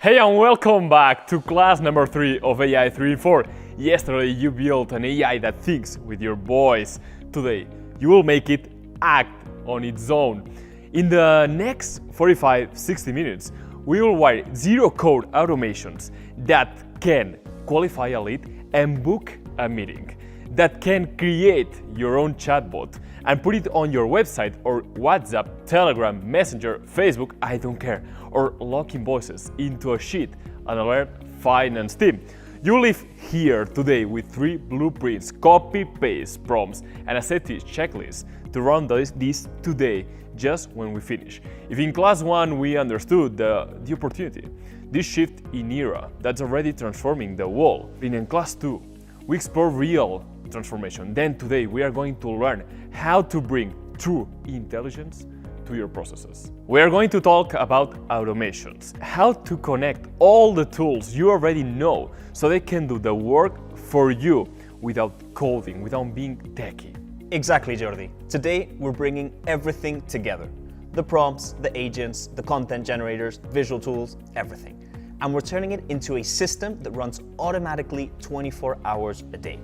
Hey and welcome back to class number 3 of AI 3 and 4. Yesterday you built an AI that thinks with your voice. Today you will make it act on its own. In the next 45-60 minutes, we will write zero-code automations that can qualify a lead and book a meeting, that can create your own chatbot and put it on your website or WhatsApp, Telegram, Messenger, Facebook, I don't care, or lock invoices into a sheet and alert finance team. You leave here today with 3 blueprints, copy-paste prompts, and a safety checklist to run this today, just when we finish. If in class 1 we understood the opportunity, this shift in era that's already transforming the world, in class 2 we explore real transformation. Then today we are going to learn how to bring true intelligence to your processes. We are going to talk about automations, how to connect all the tools you already know so they can do the work for you without coding, without being techy. Exactly, Jordi. Today we're bringing everything together. The prompts, the agents, the content generators, visual tools, everything. And we're turning it into a system that runs automatically 24 hours a day.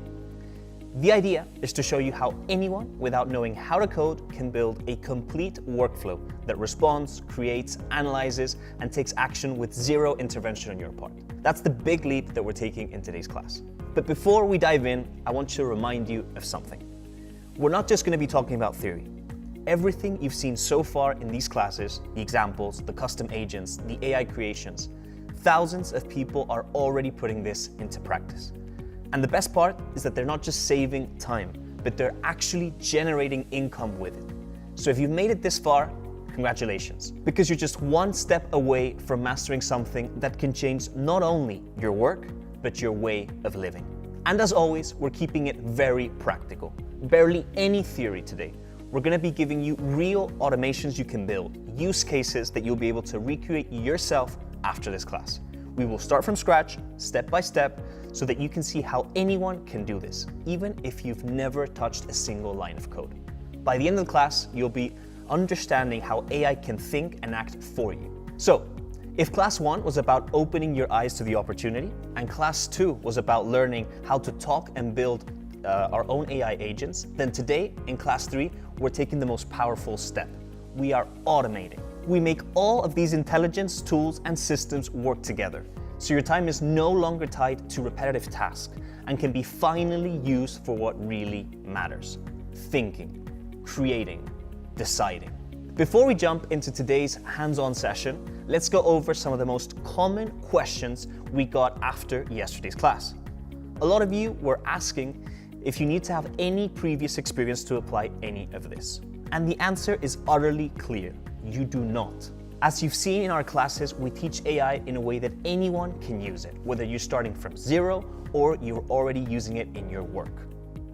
The idea is to show you how anyone, without knowing how to code, can build a complete workflow that responds, creates, analyzes, and takes action with zero intervention on your part. That's the big leap that we're taking in today's class. But before we dive in, I want to remind you of something. We're not just going to be talking about theory. Everything you've seen so far in these classes, the examples, the custom agents, the AI creations, thousands of people are already putting this into practice. And the best part is that they're not just saving time, but they're actually generating income with it. So if you've made it this far, congratulations, because you're just one step away from mastering something that can change not only your work, but your way of living. And as always, we're keeping it very practical. Barely any theory today. We're going to be giving you real automations you can build, use cases that you'll be able to recreate yourself after this class. We will start from scratch, step by step, so that you can see how anyone can do this, even if you've never touched a single line of code. By the end of the class, you'll be understanding how AI can think and act for you. So, if class 1 was about opening your eyes to the opportunity, and class 2 was about learning how to talk and build our own AI agents, then today, in class 3, we're taking the most powerful step. We are automating. We make all of these intelligence, tools, and systems work together. So your time is no longer tied to repetitive tasks and can be finally used for what really matters: thinking, creating, deciding. Before we jump into today's hands-on session, let's go over some of the most common questions we got after yesterday's class. A lot of you were asking if you need to have any previous experience to apply any of this. And the answer is utterly clear: you do not. As you've seen in our classes, we teach AI in a way that anyone can use it, whether you're starting from zero or you're already using it in your work.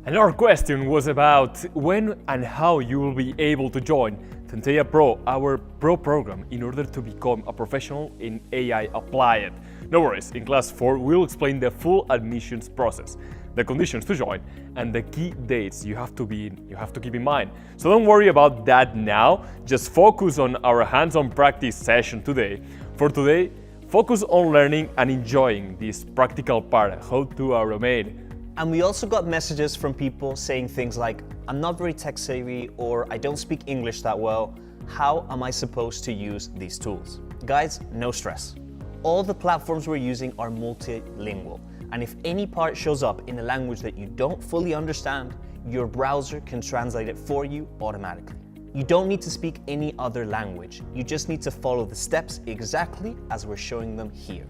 Another question was about when and how you will be able to join Centella Pro, our pro program, in order to become a professional in AI Applied. No worries, in class 4 we'll explain the full admissions process, the conditions to join, and the key dates you have to keep in mind. So don't worry about that now, just focus on our hands-on practice session today. For today, focus on learning and enjoying this practical part, how to automate. And we also got messages from people saying things like, I'm not very tech savvy, or I don't speak English that well. How am I supposed to use these tools? Guys, no stress. All the platforms we're using are multilingual. And if any part shows up in a language that you don't fully understand, your browser can translate it for you automatically. You don't need to speak any other language. You just need to follow the steps exactly as we're showing them here.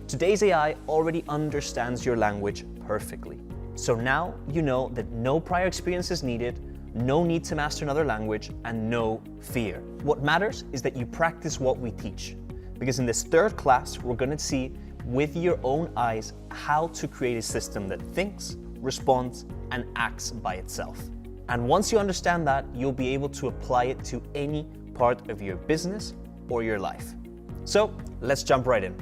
Today's AI already understands your language perfectly. So now you know that no prior experience is needed, no need to master another language, and no fear. What matters is that you practice what we teach. Because in this third class, we're going to see with your own eyes how to create a system that thinks, responds, and acts by itself. And once you understand that, you'll be able to apply it to any part of your business or your life. So let's jump right in.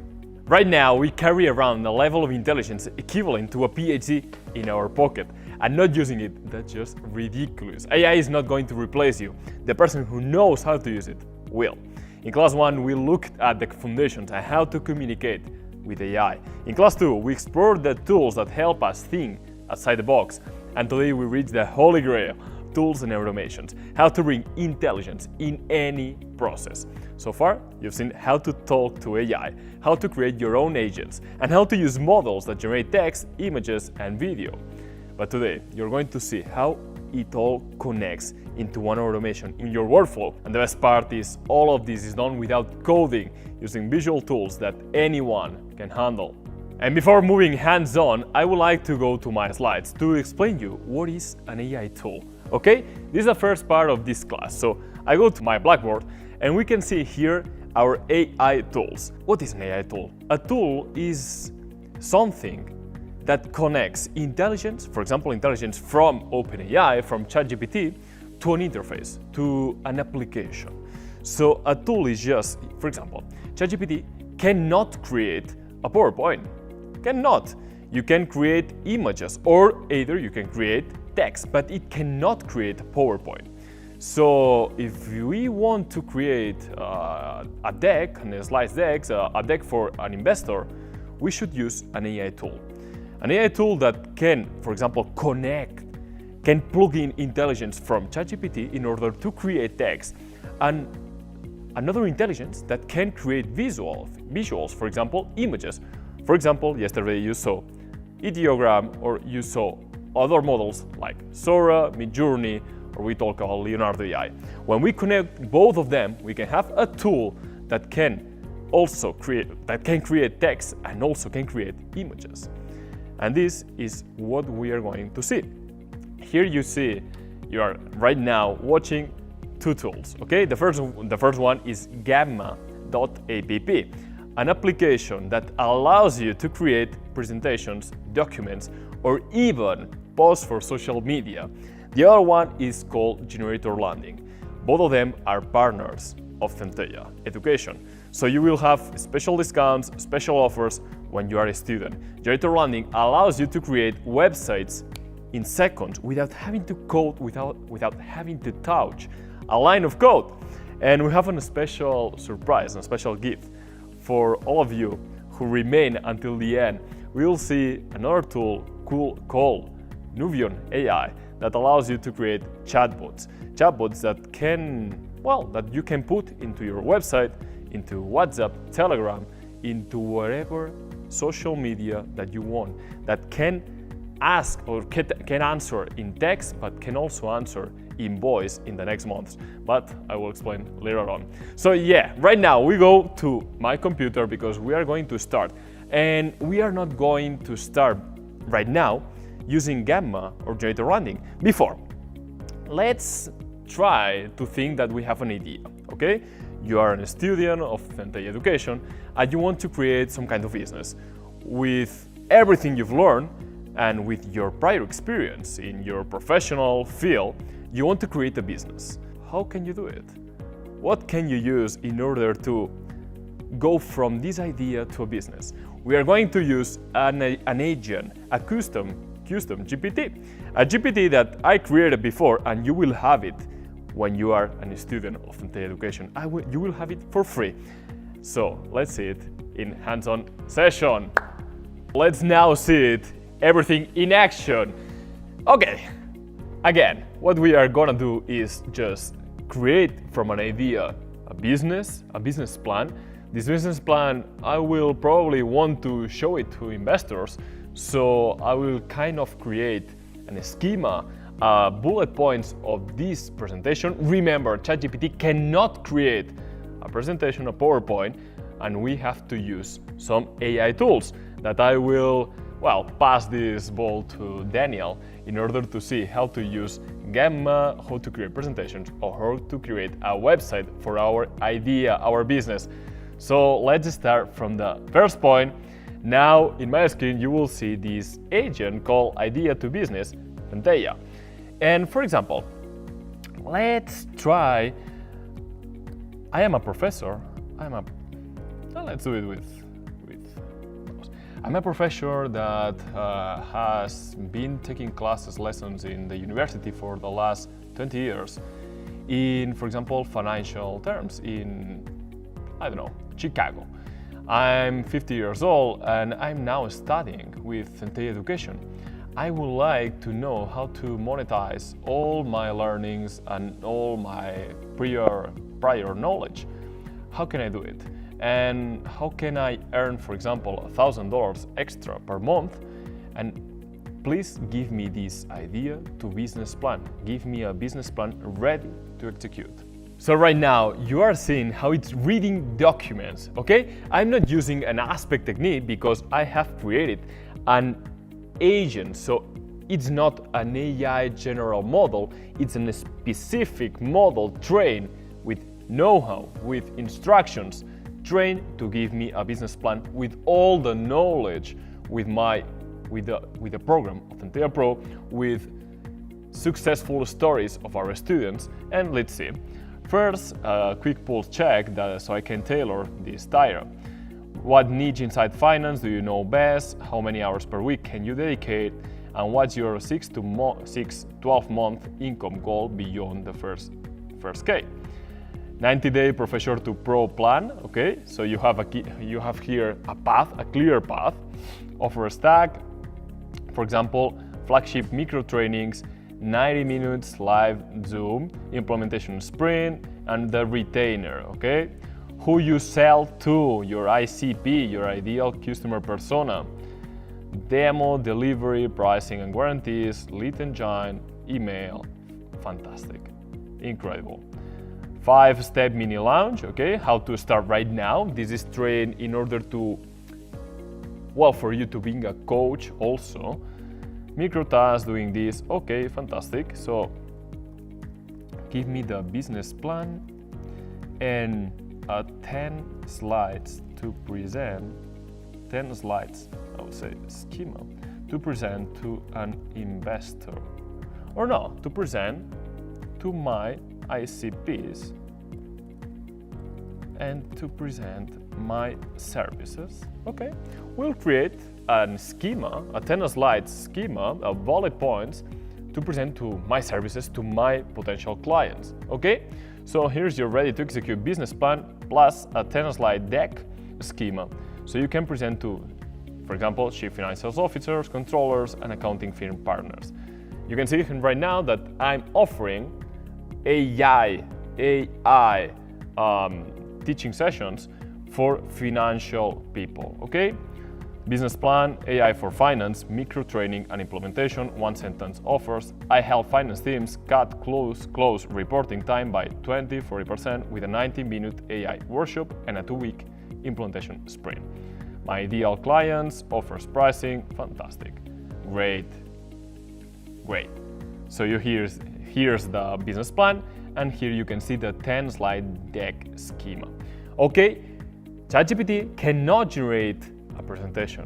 Right now, we carry around a level of intelligence equivalent to a PhD in our pocket, and not using it, that's just ridiculous. AI is not going to replace you. The person who knows how to use it will. In class 1, we looked at the foundations and how to communicate with AI. In class 2, we explored the tools that help us think outside the box. And today we reach the holy grail, tools and automations, how to bring intelligence in any process. So far, you've seen how to talk to AI, how to create your own agents, and how to use models that generate text, images, and video. But today, you're going to see how it all connects into one automation in your workflow. And the best part is all of this is done without coding, using visual tools that anyone can handle. And before moving hands-on, I would like to go to my slides to explain you what is an AI tool. Okay, this is the first part of this class. So I go to my Blackboard and we can see here our AI tools. What is an AI tool? A tool is something that connects intelligence, for example, intelligence from OpenAI, from ChatGPT, to an interface, to an application. So a tool is just, for example, ChatGPT cannot create a PowerPoint. Cannot. You can create images, or either you can create text, but it cannot create a PowerPoint. So if we want to create a deck, a slide deck, a deck for an investor, we should use an AI tool. An AI tool that can, for example, can plug in intelligence from ChatGPT in order to create text, and another intelligence that can create visuals, for example, images. For example, yesterday you saw Ideogram, or you saw other models like Sora, Midjourney, or we talk about Leonardo AI. When we connect both of them, we can have a tool that can create text and also can create images. And this is what we are going to see. Here you are right now watching two tools. Okay, the first one is Gamma.app, an application that allows you to create presentations, documents, or even posts for social media. The other one is called Generator Landing. Both of them are partners of Centella Education. So you will have special discounts, special offers when you are a student. Generator Landing allows you to create websites in seconds without having to code, without having to touch a line of code. And we have a special surprise, a special gift for all of you who remain until the end. We will see another tool called Nuvion AI that allows you to create chatbots that you can put into your website, into WhatsApp, Telegram, into whatever social media that you want, that can ask or can answer in text, but can also answer in voice in the next months. But I will explain later on. So yeah, right now we go to my computer because we are going to start. And we are not going to start right now using Gamma or Generator Landing. Before, let's try to think that we have an idea, okay? You are a student of Centella Education and you want to create some kind of business. With everything you've learned and with your prior experience in your professional field, you want to create a business. How can you do it? What can you use in order to go from this idea to a business? We are going to use an agent, a custom GPT, a GPT that I created before, and you will have it when you are a student of Centella Education. You will have it for free. So let's see it in hands-on session. Let's now see it, everything in action. Okay, again, what we are gonna do is just create from an idea a business plan. This business plan, I will probably want to show it to investors. So I will kind of create a schema, bullet points of this presentation. Remember, ChatGPT cannot create a presentation, a PowerPoint, and we have to use some AI tools that I will, pass this ball to Daniel in order to see how to use Gamma, how to create presentations, or how to create a website for our idea, our business. So let's start from the first point. Now in my screen you will see this agent called Idea to Business, Centella. And for example, let's try, I am a professor, let's do it with I'm a professor that has been taking lessons in the university for the last 20 years in, for example, financial terms, in I don't know, Chicago. I'm 50 years old and I'm now studying with Centella Education. I would like to know how to monetize all my learnings and all my prior knowledge. How can I do it? And how can I earn, for example, $1,000 extra per month? And please give me this idea to business plan. Give me a business plan ready to execute. So right now you are seeing how it's reading documents, okay? I'm not using an aspect technique because I have created an agent. So it's not an AI general model, it's a specific model trained with know-how, with instructions, trained to give me a business plan with all the knowledge, with the program of Centella Pro, with successful stories of our students. And let's see. First, a quick pulse check so I can tailor this tire. What niche inside finance do you know best? How many hours per week can you dedicate? And what's your 6 to 12 month income goal beyond the first K? 90-day professor to pro plan, okay? So you have here a path, a clear path. Offer stack, for example, flagship micro trainings, 90 minutes live Zoom, implementation sprint, and the retainer, okay? Who you sell to, your ICP, your ideal customer persona, demo, delivery, pricing and guarantees, lead engine, email, fantastic, incredible. 5-step mini launch, okay? How to start right now. This is trained in order to, well, for you to being a coach also. Micro tasks doing this, okay, fantastic. So give me the business plan and 10 slides to present, 10 slides, I would say schema, to present to an investor. Or no, to present to my ICPs and to present my services. Okay, we'll create a schema, a 10-slide schema of bullet points to present to my services to my potential clients. Okay, so here's your ready to execute business plan plus a 10-slide deck schema. So you can present to, for example, chief financial officers, controllers, and accounting firm partners. You can see right now that I'm offering AI teaching sessions for financial people, okay? Business plan, AI for finance, micro training and implementation, one-sentence offers. I help finance teams cut close reporting time by 20-40% with a 90-minute AI workshop and a 2-week implementation sprint. My ideal clients, offers pricing, fantastic. Great. So here's the business plan, and here you can see the 10-slide deck schema. Okay, ChatGPT cannot generate a presentation,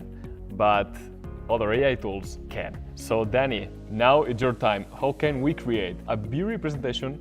but other AI tools can. So Danny, now it's your time. How can we create a beauty presentation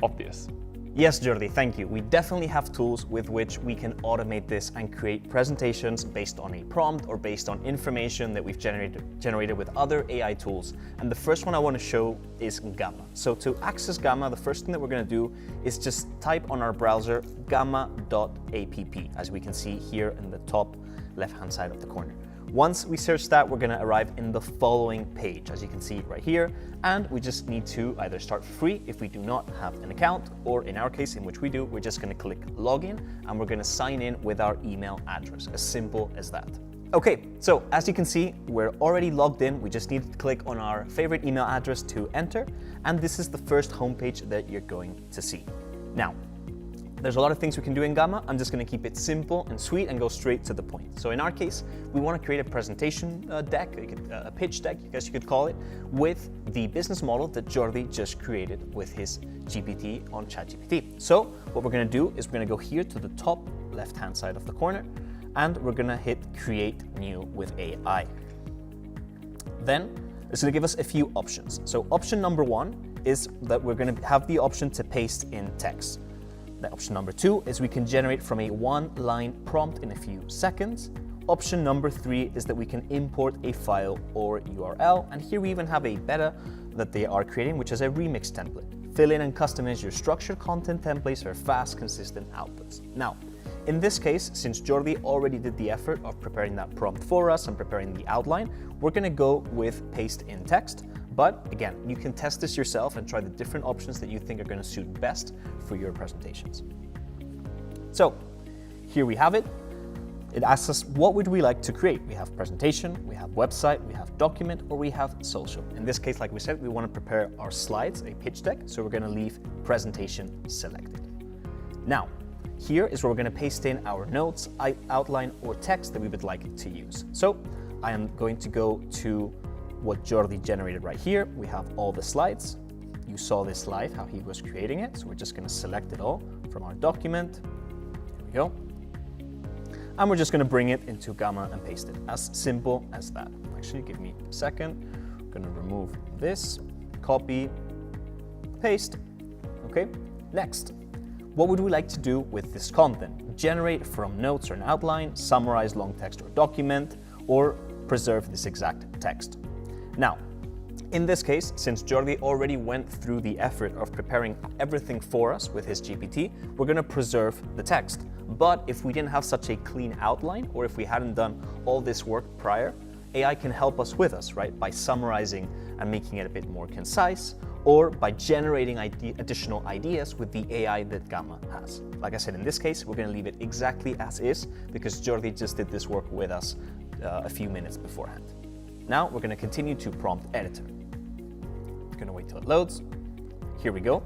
of this? Yes, Jordi, thank you. We definitely have tools with which we can automate this and create presentations based on a prompt or based on information that we've generated with other AI tools. And the first one I want to show is Gamma. So to access Gamma, the first thing that we're going to do is just type on our browser gamma.app, as we can see here in the top left-hand side of the corner. Once we search that, we're going to arrive in the following page, as you can see right here, and we just need to either start for free if we do not have an account, or in our case, in which we do, we're just going to click login and we're going to sign in with our email address, as simple as that. Okay, so as you can see, we're already logged in. We just need to click on our favorite email address to enter, and this is the first homepage that you're going to see. Now, there's a lot of things we can do in Gamma. I'm just going to keep it simple and sweet and go straight to the point. So in our case, we want to create a presentation deck, a pitch deck, I guess you could call it, with the business model that Jordi just created with his GPT on ChatGPT. So what we're going to do is we're going to go here to the top left-hand side of the corner, and we're going to hit Create New with AI. Then it's going to give us a few options. So option number 1 is that we're going to have the option to paste in text. The option number 2 is we can generate from a 1-line prompt in a few seconds. Option number 3 is that we can import a file or URL, and here we even have a beta that they are creating, which is a remix template. Fill in and customize your structured content templates for fast, consistent outputs. Now, In this case, since Jordi already did the effort of preparing that prompt for us and preparing the outline, we're gonna go with paste in text. But again, you can test this yourself and try the different options that you think are gonna suit best for your presentations. So here we have it. It asks us, what would we like to create? We have presentation, we have website, we have document, or we have social. In this case, like we said, we want to prepare our slides, a pitch deck, so we're going to leave presentation selected. Now, here is where we're going to paste in our notes, outline, or text that we would like to use. So I am going to go to what Jordi generated right here. We have all the slides. You saw this live, how he was creating it. So we're just going to select it all from our document. Here we go. And we're just going to bring it into Gamma and paste it. As simple as that. Actually, give me a second. I'm going to remove this, copy, paste. Okay, next. What would we like to do with this content? Generate from notes or an outline, summarize long text or document, or preserve this exact text. Now, in this case, since Jordi already went through the effort of preparing everything for us with his GPT, we're going to preserve the text. But if we didn't have such a clean outline, or if we hadn't done all this work prior, AI can help us with us, right? By summarizing and making it a bit more concise, or by generating additional ideas with the AI that Gamma has. Like I said, in this case, we're going to leave it exactly as is, because Jordi just did this work with us a few minutes beforehand. Now we're going to continue to prompt editor. We're going to wait till it loads. Here we go.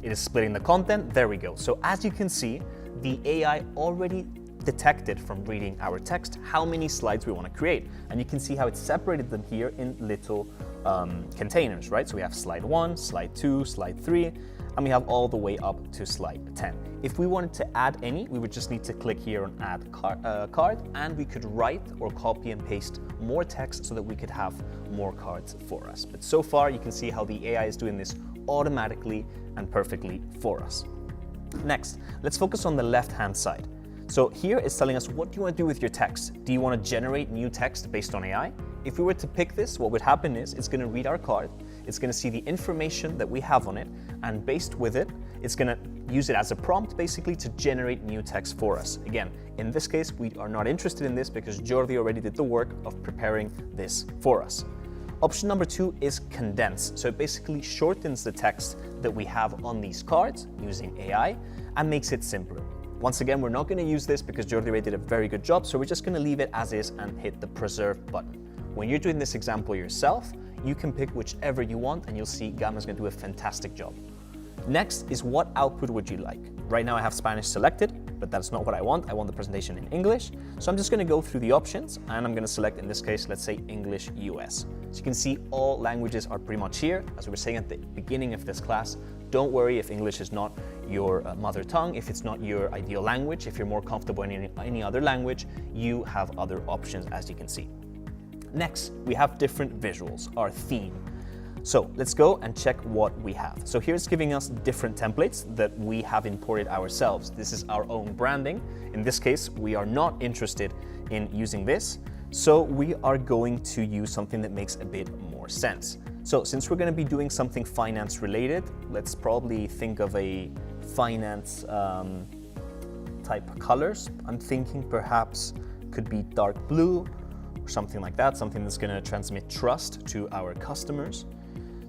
It is splitting the content. There we go. So as you can see, the AI already detected from reading our text how many slides we want to create. And you can see how it separated them here in little containers, right? So we have slide 1, slide 2, slide 3, and we have all the way up to slide 10. If we wanted to add any, we would just need to click here on add card, and we could write or copy and paste more text so that we could have more cards for us. But so far, you can see how the AI is doing this automatically and perfectly for us. Next, let's focus on the left-hand side. So here it's telling us, what do you want to do with your text? Do you want to generate new text based on AI? If we were to pick this, what would happen is it's going to read our card, it's going to see the information that we have on it, and based with it, it's going to use it as a prompt basically to generate new text for us. Again, in this case, we are not interested in this because Jordi already did the work of preparing this for us. Option number 2 is condense. So it basically shortens the text that we have on these cards using AI and makes it simpler. Once again, we're not going to use this because Jordi already did a very good job, so we're just going to leave it as is and hit the preserve button. When you're doing this example yourself, you can pick whichever you want and you'll see Gamma's going to do a fantastic job. Next is, what output would you like? Right now I have Spanish selected, but that's not what I want. I want the presentation in English. So I'm just going to go through the options and I'm going to select, in this case, let's say English US. So you can see all languages are pretty much here. As we were saying at the beginning of this class, don't worry if English is not your mother tongue, if it's not your ideal language, if you're more comfortable in any other language, you have other options, as you can see. Next, we have different visuals, our theme. So let's go and check what we have. So here it's giving us different templates that we have imported ourselves. This is our own branding. In this case, we are not interested in using this. So we are going to use something that makes a bit more sense. So since we're going to be doing something finance related, let's probably think of a finance type colors. I'm thinking perhaps could be dark blue or something like that, something that's going to transmit trust to our customers.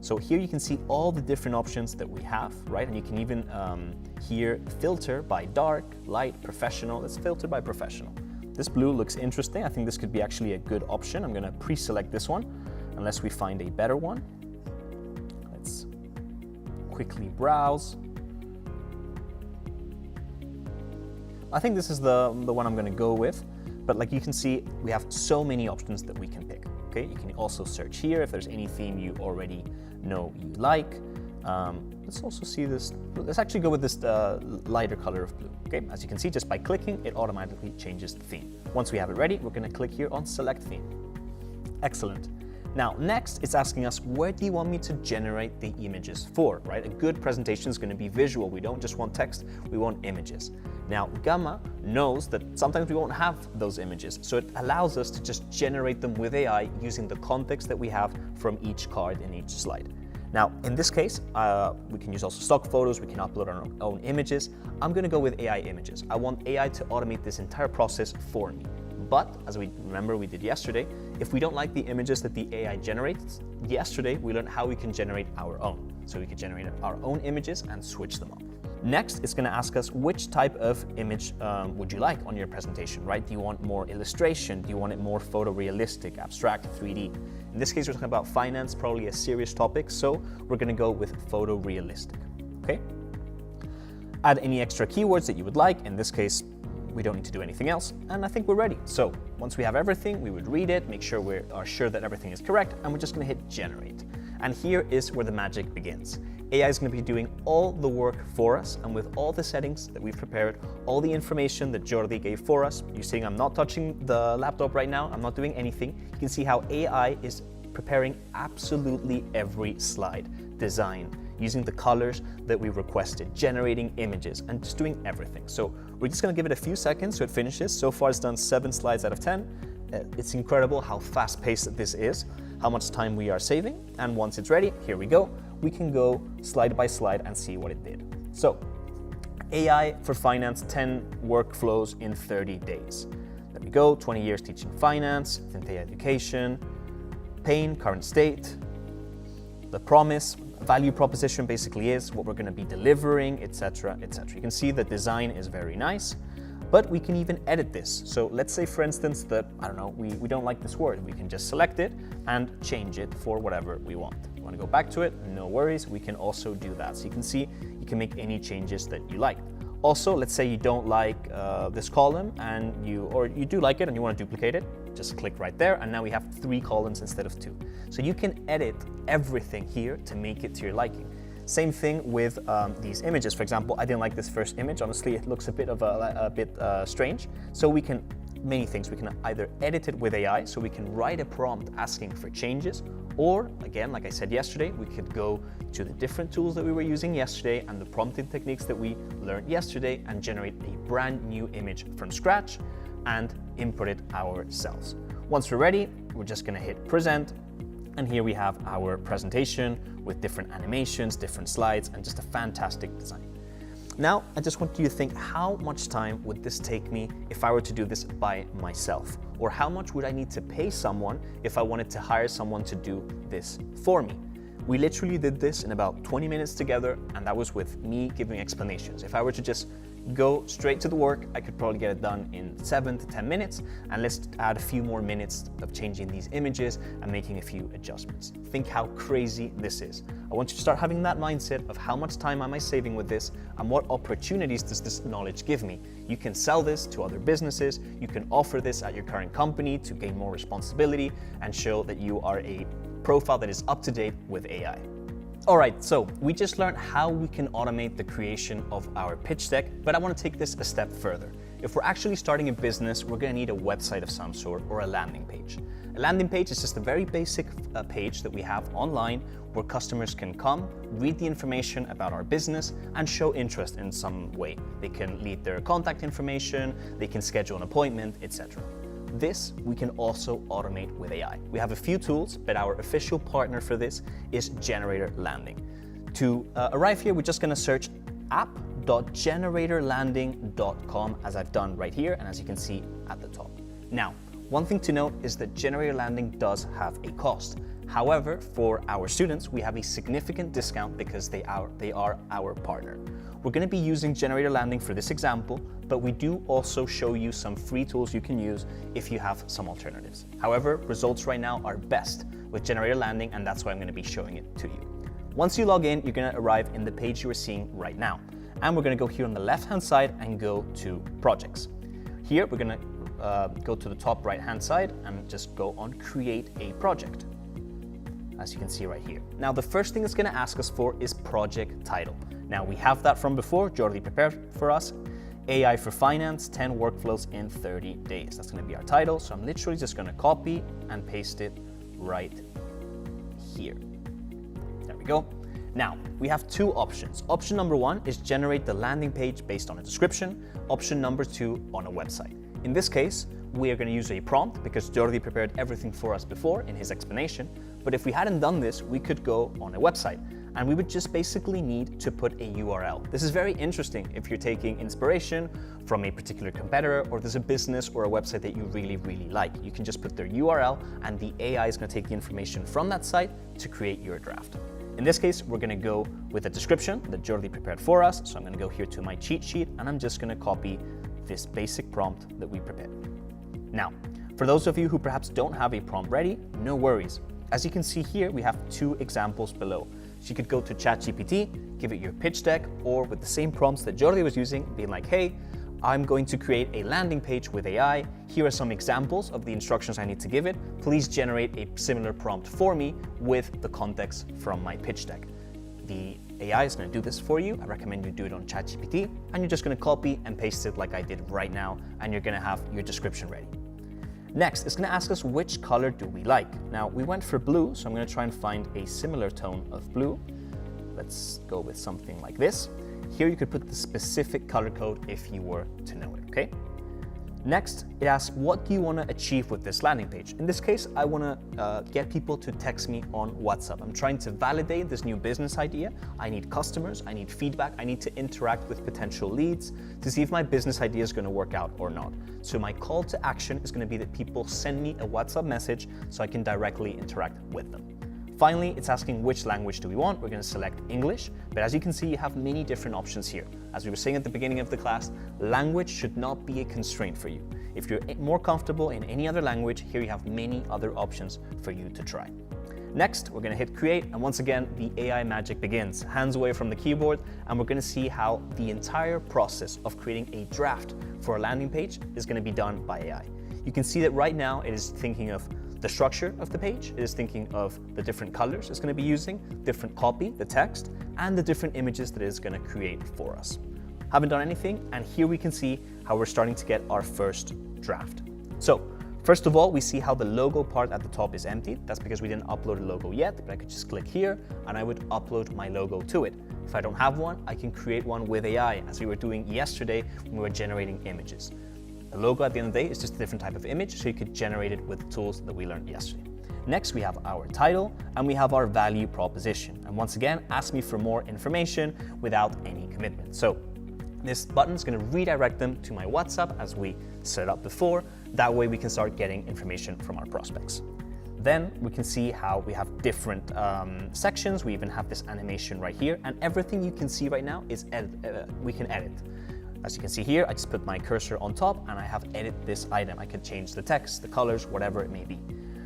So here you can see all the different options that we have, right? And you can even here filter by dark, light, professional. Let's filter by professional. This blue looks interesting. I think this could be actually a good option. I'm going to pre-select this one unless we find a better one. Let's quickly browse. I think this is the one I'm going to go with. But like you can see, we have so many options that we can pick. Okay, you can also search here if there's any theme you already know you like. Let's also see this. Let's actually go with this lighter color of blue. Okay, as you can see, just by clicking, it automatically changes the theme. Once we have it ready, we're going to click here on Select Theme. Excellent. Now, next, it's asking us, where do you want me to generate the images for, right? A good presentation is going to be visual. We don't just want text, we want images. Now, Gamma knows that sometimes we won't have those images, so it allows us to just generate them with AI using the context that we have from each card in each slide. Now, in this case, we can use also stock photos, we can upload our own images. I'm gonna go with AI images. I want AI to automate this entire process for me. But, as we remember we did yesterday, if we don't like the images that the AI generates, yesterday we learned how we can generate our own. So we could generate our own images and switch them up. Next, it's gonna ask us which type of image would you like on your presentation, right? Do you want more illustration? Do you want it more photorealistic, abstract, 3D? In this case, we're talking about finance, probably a serious topic, so we're gonna go with photorealistic, okay? Add any extra keywords that you would like. In this case, we don't need to do anything else, and I think we're ready. So once we have everything, we would read it, make sure we are sure that everything is correct, and we're just gonna hit generate. And here is where the magic begins. AI is going to be doing all the work for us, and with all the settings that we've prepared, all the information that Jordi gave for us. You're seeing I'm not touching the laptop right now, I'm not doing anything. You can see how AI is preparing absolutely every slide, design, using the colors that we requested, generating images, and just doing everything. So we're just going to give it a few seconds so it finishes. So far it's done 7 slides out of 10. It's incredible how fast-paced this is, how much time we are saving. And once it's ready, here we go. We can go slide by slide and see what it did. So, AI for finance, 10 workflows in 30 days. There we go, 20 years teaching finance, Fintech education, pain, current state, the promise, value proposition basically is what we're gonna be delivering, etc., etc. You can see the design is very nice, but we can even edit this. So let's say, for instance, that, I don't know, we don't like this word. We can just select it and change it for whatever we want. You want to go back to it? No worries, we can also do that. So you can see, you can make any changes that you like. Also, let's say you don't like this column and you do like it and you want to duplicate it, just click right there, and now we have 3 columns instead of 2. So you can edit everything here to make it to your liking. Same thing with these images. For example, I didn't like this first image. Honestly, it looks a bit strange. So we can, many things. We can either edit it with AI, so we can write a prompt asking for changes, or again, like I said yesterday, we could go to the different tools that we were using yesterday and the prompting techniques that we learned yesterday and generate a brand new image from scratch and input it ourselves. Once we're ready, we're just gonna hit present. And here we have our presentation with different animations, different slides, and just a fantastic design. Now, I just want you to think, how much time would this take me if I were to do this by myself? Or how much would I need to pay someone if I wanted to hire someone to do this for me? We literally did this in about 20 minutes together, and that was with me giving explanations. If I were to just go straight to the work, I could probably get it done in 7 to 10 minutes, and let's add a few more minutes of changing these images and making a few adjustments. Think how crazy this is. I want you to start having that mindset of how much time am I saving with this and what opportunities does this knowledge give me. You can sell this to other businesses, you can offer this at your current company to gain more responsibility and show that you are a profile that is up to date with AI. Alright, so we just learned how we can automate the creation of our pitch deck, but I want to take this a step further. If we're actually starting a business, we're going to need a website of some sort or a landing page. A landing page is just a very basic page that we have online where customers can come, read the information about our business, and show interest in some way. They can leave their contact information, they can schedule an appointment, etc. This we can also automate with AI. We have a few tools, but our official partner for this is Generator Landing. To arrive here, we're just going to search app.generatorlanding.com as I've done right here and as you can see at the top. Now, one thing to note is that Generator Landing does have a cost. However, for our students, we have a significant discount because they are our partner. We're going to be using Generator Landing for this example, but we do also show you some free tools you can use if you have some alternatives. However, results right now are best with Generator Landing, and that's why I'm going to be showing it to you. Once you log in, you're going to arrive in the page you are seeing right now. And we're going to go here on the left-hand side and go to projects. Here, we're going to go to the top right-hand side and just go on create a project, as you can see right here. Now, the first thing it's going to ask us for is project title. Now, we have that from before. Jordi prepared for us. AI for Finance, 10 workflows in 30 days. That's going to be our title. So I'm literally just going to copy and paste it right here. There we go. Now, we have 2 options. Option number 1 is generate the landing page based on a description. Option number 2 on a website. In this case, we are going to use a prompt because Jordi prepared everything for us before in his explanation. But if we hadn't done this, we could go on a website and we would just basically need to put a URL. This is very interesting if you're taking inspiration from a particular competitor or there's a business or a website that you really, really like. You can just put their URL and the AI is going to take the information from that site to create your draft. In this case, we're going to go with a description that Jordi prepared for us. So I'm going to go here to my cheat sheet and I'm just going to copy this basic prompt that we prepared. Now, for those of you who perhaps don't have a prompt ready, no worries. As you can see here, we have two examples below. So you could go to ChatGPT, give it your pitch deck, or with the same prompts that Jordi was using, being like, hey, I'm going to create a landing page with AI. Here are some examples of the instructions I need to give it. Please generate a similar prompt for me with the context from my pitch deck. The AI is going to do this for you. I recommend you do it on ChatGPT, and you're just going to copy and paste it like I did right now, and you're going to have your description ready. Next, it's going to ask us which color do we like. Now, we went for blue, so I'm going to try and find a similar tone of blue. Let's go with something like this. Here you could put the specific color code if you were to know it, okay? Next, it asks, what do you want to achieve with this landing page? In this case, I want to get people to text me on WhatsApp. I'm trying to validate this new business idea. I need customers, I need feedback, I need to interact with potential leads to see if my business idea is going to work out or not. So my call to action is going to be that people send me a WhatsApp message so I can directly interact with them. Finally, it's asking which language do we want. We're going to select English, but as you can see, you have many different options here. As we were saying at the beginning of the class, language should not be a constraint for you. If you're more comfortable in any other language, here you have many other options for you to try. Next, we're going to hit create, and once again, the AI magic begins. Hands away from the keyboard, and we're going to see how the entire process of creating a draft for a landing page is going to be done by AI. You can see that right now it is thinking of the structure of the page, it is thinking of the different colors it's going to be using, different copy, the text, and the different images that it's going to create for us. Haven't done anything, and here we can see how we're starting to get our first draft. So, first of all, we see how the logo part at the top is empty. That's because we didn't upload a logo yet, but I could just click here and I would upload my logo to it. If I don't have one, I can create one with AI, as we were doing yesterday when we were generating images. The logo at the end of the day is just a different type of image, so you could generate it with the tools that we learned yesterday. Next, we have our title and we have our value proposition. And once again, ask me for more information without any commitment. So this button is going to redirect them to my WhatsApp as we set up before. That way we can start getting information from our prospects. Then we can see how we have different sections. We even have this animation right here, and everything you can see right now is we can edit. As you can see here, I just put my cursor on top and I have edited this item. I could change the text, the colors, whatever it may be.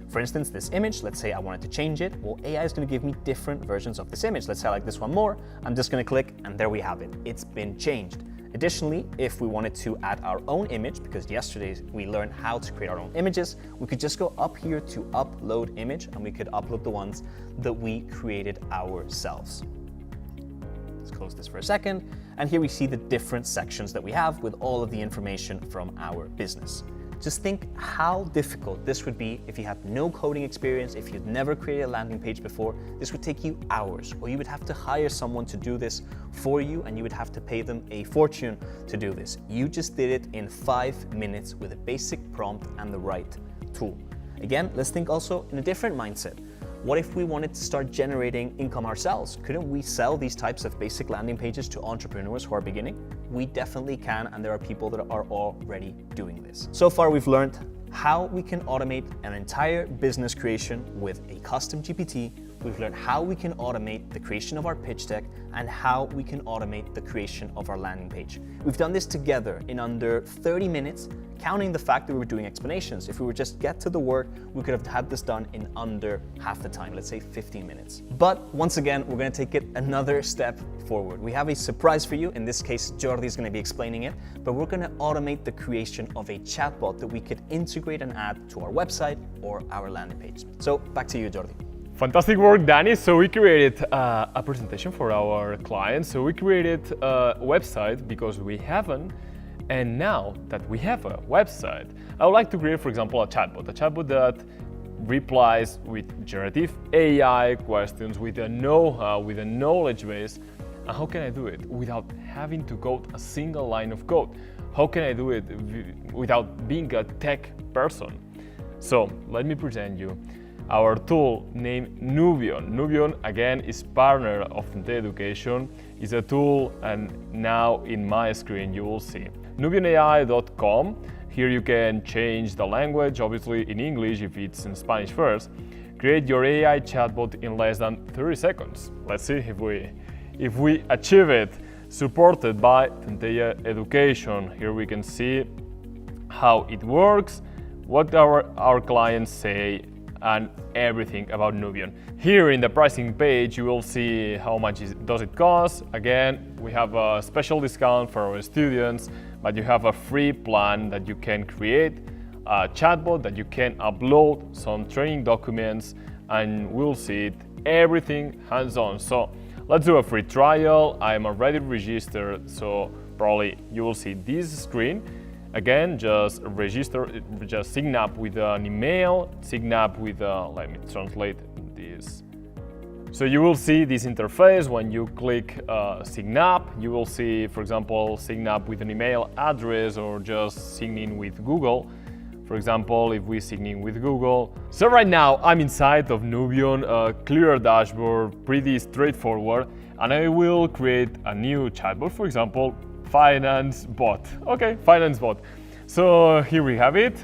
For instance, this image, let's say I wanted to change it. Well, AI is going to give me different versions of this image. Let's say I like this one more. I'm just going to click and there we have it. It's been changed. Additionally, if we wanted to add our own image, because yesterday we learned how to create our own images, we could just go up here to upload image and we could upload the ones that we created ourselves. Let's close this for a second. And here we see the different sections that we have with all of the information from our business. Just think how difficult this would be if you had no coding experience, if you'd never created a landing page before. This would take you hours, or you would have to hire someone to do this for you and you would have to pay them a fortune to do this. You just did it in 5 minutes with a basic prompt and the right tool. Again, let's think also in a different mindset. What if we wanted to start generating income ourselves? Couldn't we sell these types of basic landing pages to entrepreneurs who are beginning? We definitely can, and there are people that are already doing this. So far, we've learned how we can automate an entire business creation with a custom GPT. We've learned how we can automate the creation of our pitch deck and how we can automate the creation of our landing page. We've done this together in under 30 minutes, counting the fact that we were doing explanations. If we were just get to the work, we could have had this done in under half the time, let's say 15 minutes. But once again, we're going to take it another step forward. We have a surprise for you. In this case, Jordi is going to be explaining it, but we're going to automate the creation of a chatbot that we could integrate and add to our website or our landing page. So back to you, Jordi. Fantastic work, Danny. So we created a presentation for our clients. So we created a website because we haven't. And now that we have a website, I would like to create, for example, a chatbot that replies with generative AI questions, with a know-how, with a knowledge base. And how can I do it without having to code a single line of code? How can I do it without being a tech person? So let me present you our tool named Nubion. Nubion, again, is partner of Tente Education. It's a tool, and now in my screen you will see nubionai.com. Here you can change the language, obviously in English if it's in Spanish first. Create your AI chatbot in less than 30 seconds. Let's see if we achieve it. Supported by Tente Education. Here we can see how it works, what our clients say, and everything about Nubion. Here in the pricing page you will see how much does it cost. Again, we have a special discount for our students, but you have a free plan that you can create a chatbot that you can upload some training documents, and we'll see it everything hands-on. So let's do a free trial. I'm already registered, so probably you will see this screen. Again, just register, just sign up with an email, sign up with, let me translate this. So you will see this interface when you click sign up. You will see, for example, sign up with an email address or just sign in with Google. For example, if we sign in with Google. So right now I'm inside of Nubion, a clear dashboard, pretty straightforward, and I will create a new chatbot, for example, finance bot. Okay, finance bot. So here we have it.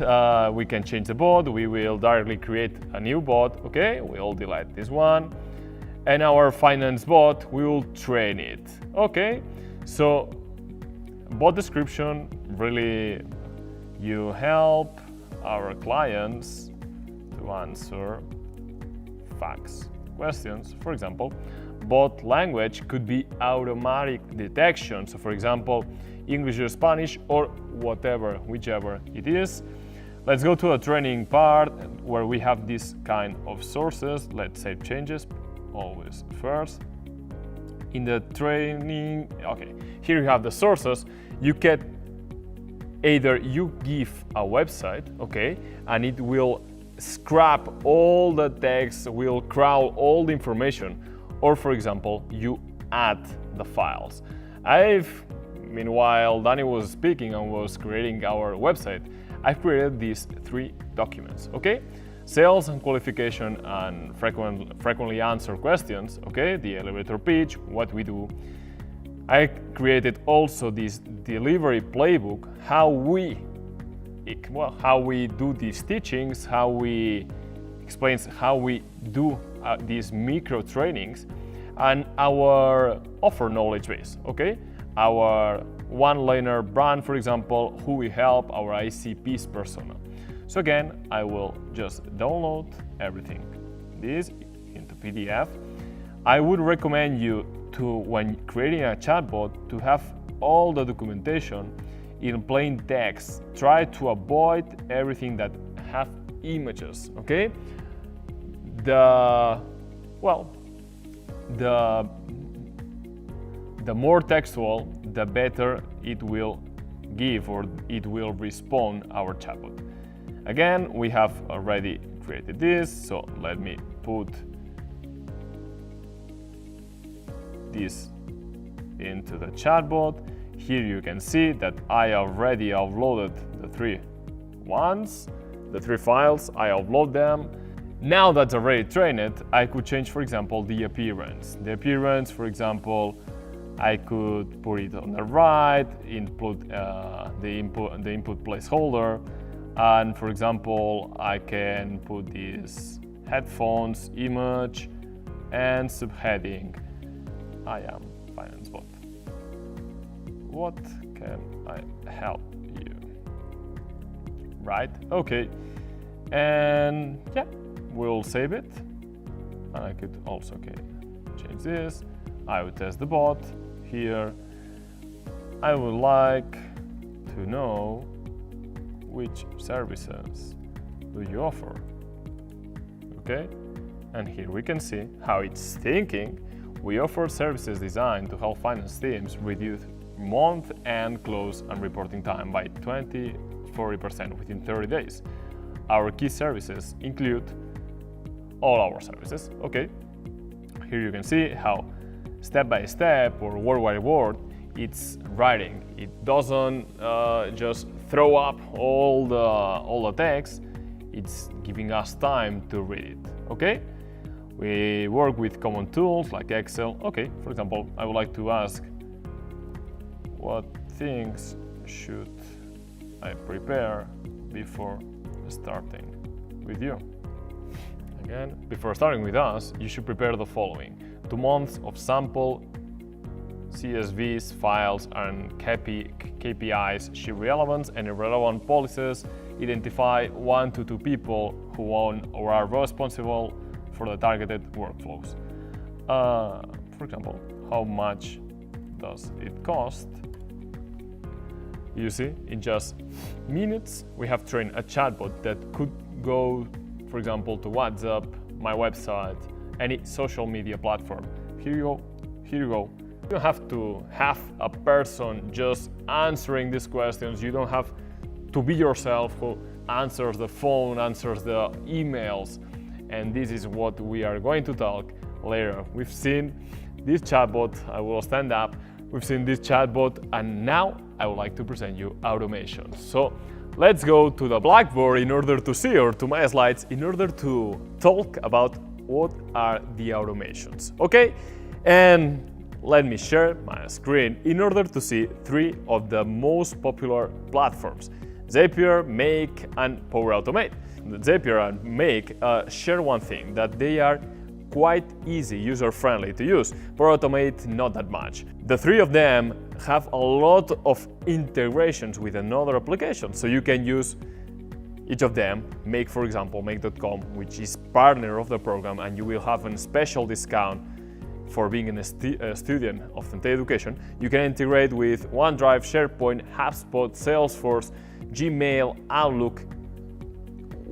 We can change the bot. We will directly create a new bot. Okay, we'll delete this one. And our finance bot, we will train it. Okay, so bot description, really you help our clients to answer facts questions. For example, bot language could be automatic detection. So for example, English or Spanish or whatever, whichever it is. Let's go to the training part where we have this kind of sources. Let's save changes, always first. In the training, okay, here you have the sources. You can either you give a website, okay, and it will scrap all the text, will crawl all the information, or for example, you add the files. Meanwhile, Danny was speaking and was creating our website, I've created these 3 documents, okay? Sales and qualification and frequently answered questions, okay? The elevator pitch, what we do. I created also this delivery playbook, how we do these teachings, how we do these micro trainings, and our offer knowledge base, okay? Our one-liner brand, for example, who we help, our ICP's persona. So again, I will just download everything this into PDF. I would recommend you to, when creating a chatbot, to have all the documentation in plain text. Try to avoid everything that have images, okay? The more textual, the better it will give or it will respond our chatbot. Again, we have already created this, so let me put this into the chatbot. Here you can see that I already uploaded the 3 files, I upload them. Now that's already trained, I could change, for example, the appearance. The appearance, for example, I could put it on the right, input the input placeholder, and for example, I can put this headphones image and subheading. I am finance bot. What can I help you? Right? Okay. And yeah, we'll save it. And I could also change this. I would test the bot here. I would like to know which services do you offer. Okay? And here we can see how it's thinking. We offer services designed to help finance teams reduce month-end close and reporting time by 20-40% within 30 days. Our key services include all our services. Okay, here you can see how step by step or word by word it's writing. It doesn't just throw up all the text. It's giving us time to read it. Okay? We work with common tools like Excel. Okay, for example, I would like to ask, what things should I prepare before starting with you? Again, before starting with us, you should prepare the following: 2 months of sample CSVs, files, and KPIs, sheet relevance and irrelevant policies, identify 1 to 2 people who own or are responsible for the targeted workflows. For example, how much does it cost? You see, in just minutes, we have trained a chatbot that could go, for example, to WhatsApp, my website, any social media platform. Here you go, here you go. You don't have to have a person just answering these questions. You don't have to be yourself who answers the phone, answers the emails. And this is what we are going to talk later. We've seen this chatbot, I will stand up. We've seen this chatbot, and now I would like to present you automation. So let's go to the Blackboard in order to see, or to my slides, in order to talk about what are the automations. Okay? And let me share my screen in order to see 3 of the most popular platforms: Zapier, Make, and Power Automate. Zapier and Make share one thing, that they are quite easy, user-friendly to use. Power Automate, not that much. The 3 of them have a lot of integrations with another application, so you can use each of them. Make, for example, Make.com, which is partner of the program, and you will have a special discount for being a student of Centella Education. You can integrate with OneDrive, SharePoint, HubSpot, Salesforce, Gmail, Outlook,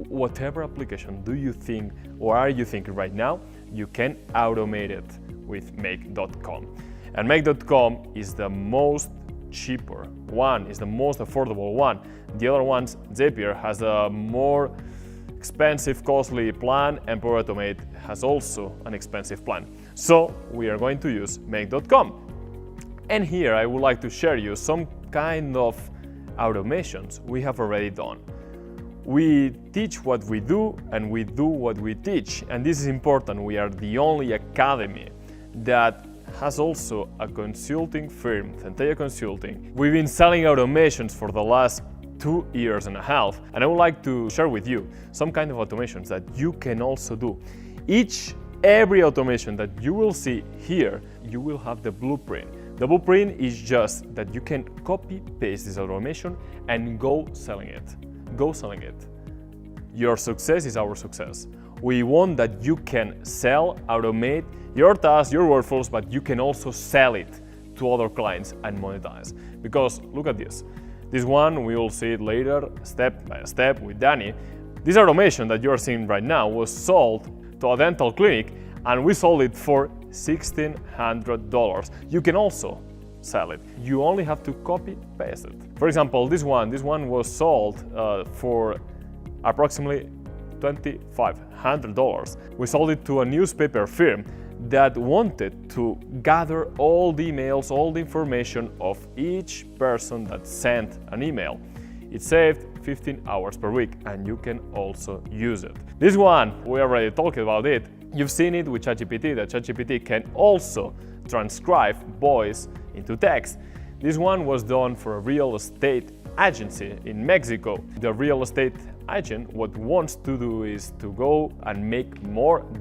whatever application do you think or are you thinking right now, you can automate it with Make.com. And Make.com is the most cheaper one, is the most affordable one. The other ones, Zapier has a more expensive, costly plan, and Power Automate has also an expensive plan. So we are going to use Make.com. And here I would like to share you some kind of automations we have already done. We teach what we do, and we do what we teach. And this is important. We are the only academy that has also a consulting firm, Centella Consulting. We've been selling automations for the last 2.5 years, and I would like to share with you some kind of automations that you can also do. Every automation that you will see here, you will have the blueprint. The blueprint is just that you can copy paste this automation and go selling it. Go selling it. Your success is our success. We want that you can sell, automate your tasks, your workflows, but you can also sell it to other clients and monetize. Because look at this. This one, we will see it later, step by step with Danny. This automation that you're seeing right now was sold to a dental clinic, and we sold it for $1,600. You can also sell it. You only have to copy paste it. For example, this one was sold for approximately $2,500. We sold it to a newspaper firm that wanted to gather all the emails, all the information of each person that sent an email. It saved 15 hours per week, and you can also use it. This one, we already talked about it. You've seen it with ChatGPT, that ChatGPT can also transcribe voice into text. This one was done for a real estate agency in Mexico. The real estate agent, what wants to do is to go and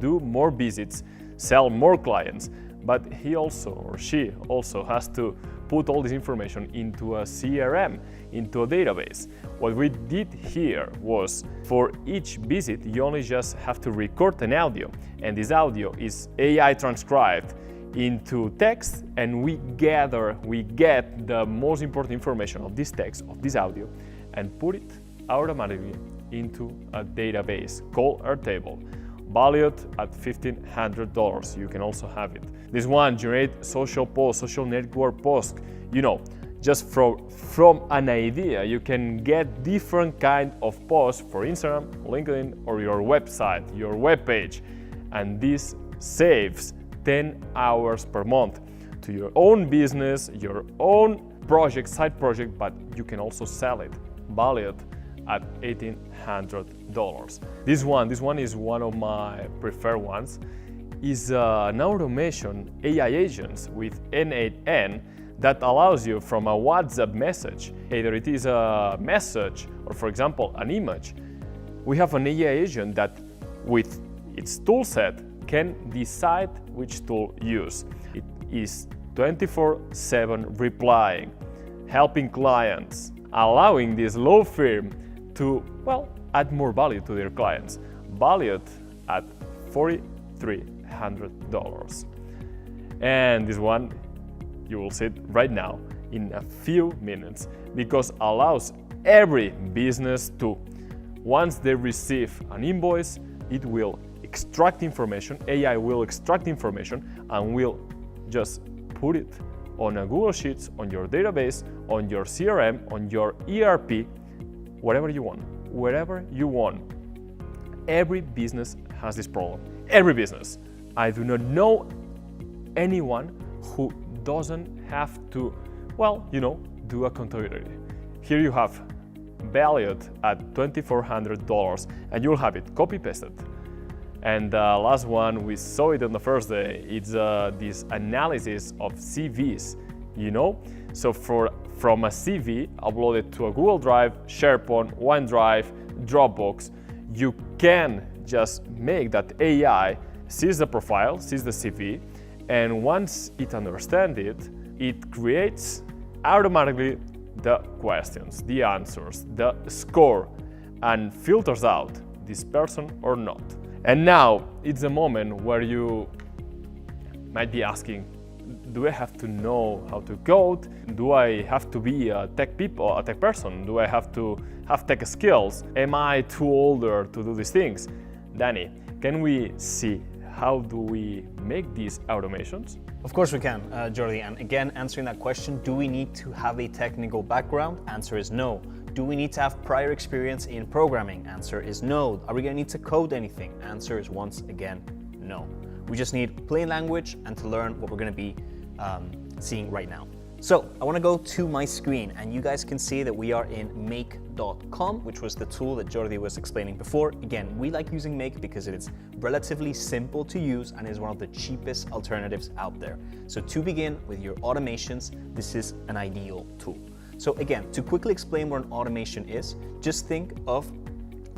do more visits, sell more clients, but he also, or she also, has to put all this information into a CRM, into a database. What we did here was, for each visit, you only just have to record an audio, and this audio is AI transcribed into text, and we get the most important information of this text, of this audio, and put it automatically into a database called Airtable, valued at $1,500. You can also have it. This one generate social posts, social network posts. You know, just from an idea, you can get different kind of posts for Instagram, LinkedIn, or your website, your web page, and this saves 10 hours per month. to your own business, your own project, side project, but you can also sell it, valued at $1,800. This one is one of my preferred ones. Is an automation AI agents with N8N that allows you from a WhatsApp message, either it is a message or for example an image, we have an AI agent that with its tool set can decide which tool use. It is 24/7 replying, helping clients, allowing this law firm to, well, add more value to their clients, valued at $4,300. And this one, you will see it right now in a few minutes, because allows every business to, once they receive an invoice, it will extract information, AI will extract information and will just put it on a Google Sheets, on your database, on your CRM, on your ERP, whatever you want, wherever you want. Every business has this problem. Every business. I do not know anyone who doesn't have to, well, do accountability. Here you have valued at $2,400 and you'll have it copy pasted. And the last one, we saw it on the first day, it's this analysis of CVs, So from a CV uploaded to a Google Drive, SharePoint, OneDrive, Dropbox, you can just make that AI sees the profile, sees the CV, and once it understands it, it creates automatically the questions, the answers, the score, and filters out this person or not. And now it's a moment where you might be asking, do I have to know how to code? Do I have to be a tech person? Do I have to have tech skills? Am I too older to do these things? Danny, can we see how do we make these automations? Of course we can, Jordi. And again, answering that question, do we need to have a technical background? Answer is no. Do we need to have prior experience in programming? Answer is no. Are we going to need to code anything? Answer is once again, no. We just need plain language and to learn what we're going to be seeing right now. So I want to go to my screen and you guys can see that we are in Make.com, which was the tool that Jordi was explaining before. Again, we like using Make because it is relatively simple to use and is one of the cheapest alternatives out there. So to begin with your automations, this is an ideal tool. So again, to quickly explain what an automation is, just think of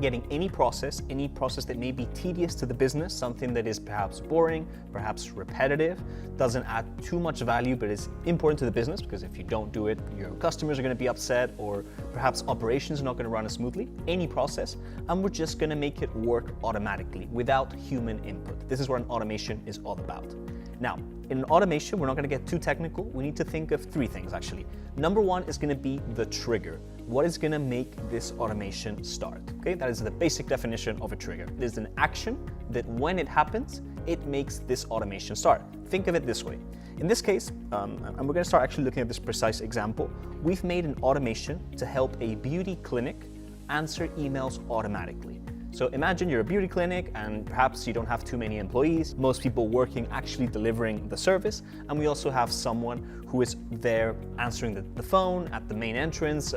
getting any process that may be tedious to the business, something that is perhaps boring, perhaps repetitive, doesn't add too much value, but is important to the business because if you don't do it, your customers are going to be upset or perhaps operations are not going to run as smoothly, any process, and we're just going to make it work automatically without human input. This is what an automation is all about. Now, in an automation, we're not going to get too technical. We need to think of three things actually. Number one is going to be the trigger. What is going to make this automation start? Okay, that is the basic definition of a trigger. It is an action that when it happens, it makes this automation start. Think of it this way. In this case, and we're going to start actually looking at this precise example, we've made an automation to help a beauty clinic answer emails automatically. So imagine you're a beauty clinic and perhaps you don't have too many employees, most people working actually delivering the service, and we also have someone who is there answering the phone at the main entrance,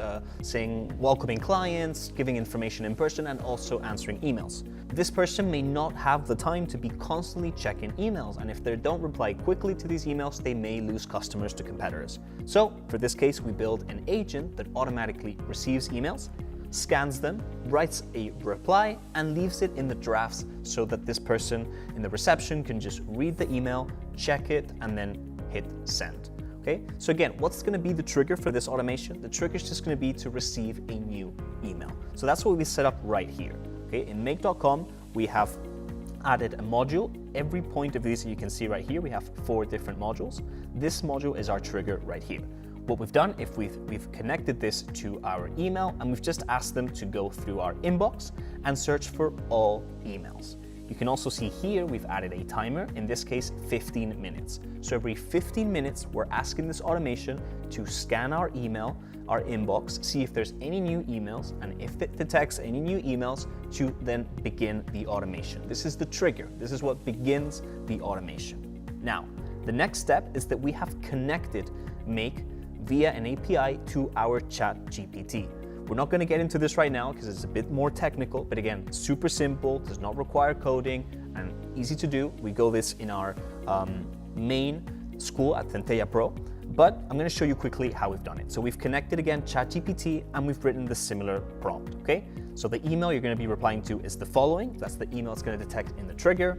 welcoming clients, giving information in person, and also answering emails. This person may not have the time to be constantly checking emails, and if they don't reply quickly to these emails, they may lose customers to competitors. So for this case, we build an agent that automatically receives emails, scans them, writes a reply, and leaves it in the drafts so that this person in the reception can just read the email, check it, and then hit send. Okay, so again, what's going to be the trigger for this automation? The trigger is just going to be to receive a new email. So that's what we set up right here. Okay, in Make.com, we have added a module. Every point of these that you can see right here, we have 4 different modules. This module is our trigger right here. What we've done, if we've connected this to our email and we've just asked them to go through our inbox and search for all emails. You can also see here we've added a timer, in this case 15 minutes. So every 15 minutes we're asking this automation to scan our email, our inbox, see if there's any new emails, and if it detects any new emails, to then begin the automation. This is the trigger. This is what begins the automation. Now, The next step is that we have connected Make via an API to our ChatGPT. We're not going to get into this right now because it's a bit more technical, but again, super simple, does not require coding, and easy to do. We go this in our main school at Centella Pro, but I'm going to show you quickly how we've done it. So we've connected again ChatGPT and we've written the similar prompt, okay? So the email you're going to be replying to is the following. That's the email it's going to detect in the trigger.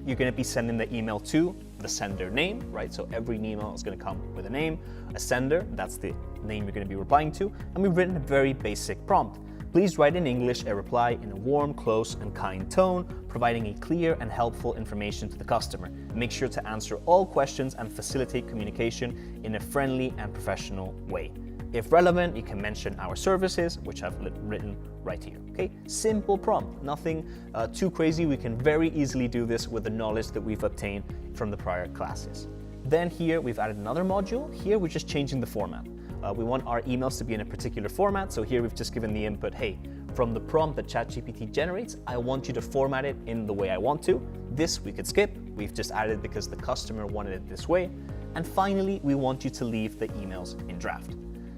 You're going to be sending the email to the sender name, right? So every email is going to come with a name, a sender, that's the name you're going to be replying to. And we've written a very basic prompt. Please write in English a reply in a warm, close, and kind tone, providing a clear and helpful information to the customer. Make sure to answer all questions and facilitate communication in a friendly and professional way. If relevant, you can mention our services, which I've written right here, okay? Simple prompt, nothing too crazy. We can very easily do this with the knowledge that we've obtained from the prior classes. Then here, we've added another module. Here, we're just changing the format. We want our emails to be in a particular format. So here we've just given the input, hey, from the prompt that ChatGPT generates, I want you to format it in the way I want to. This we could skip. We've just added it because the customer wanted it this way. And finally, we want you to leave the emails in draft.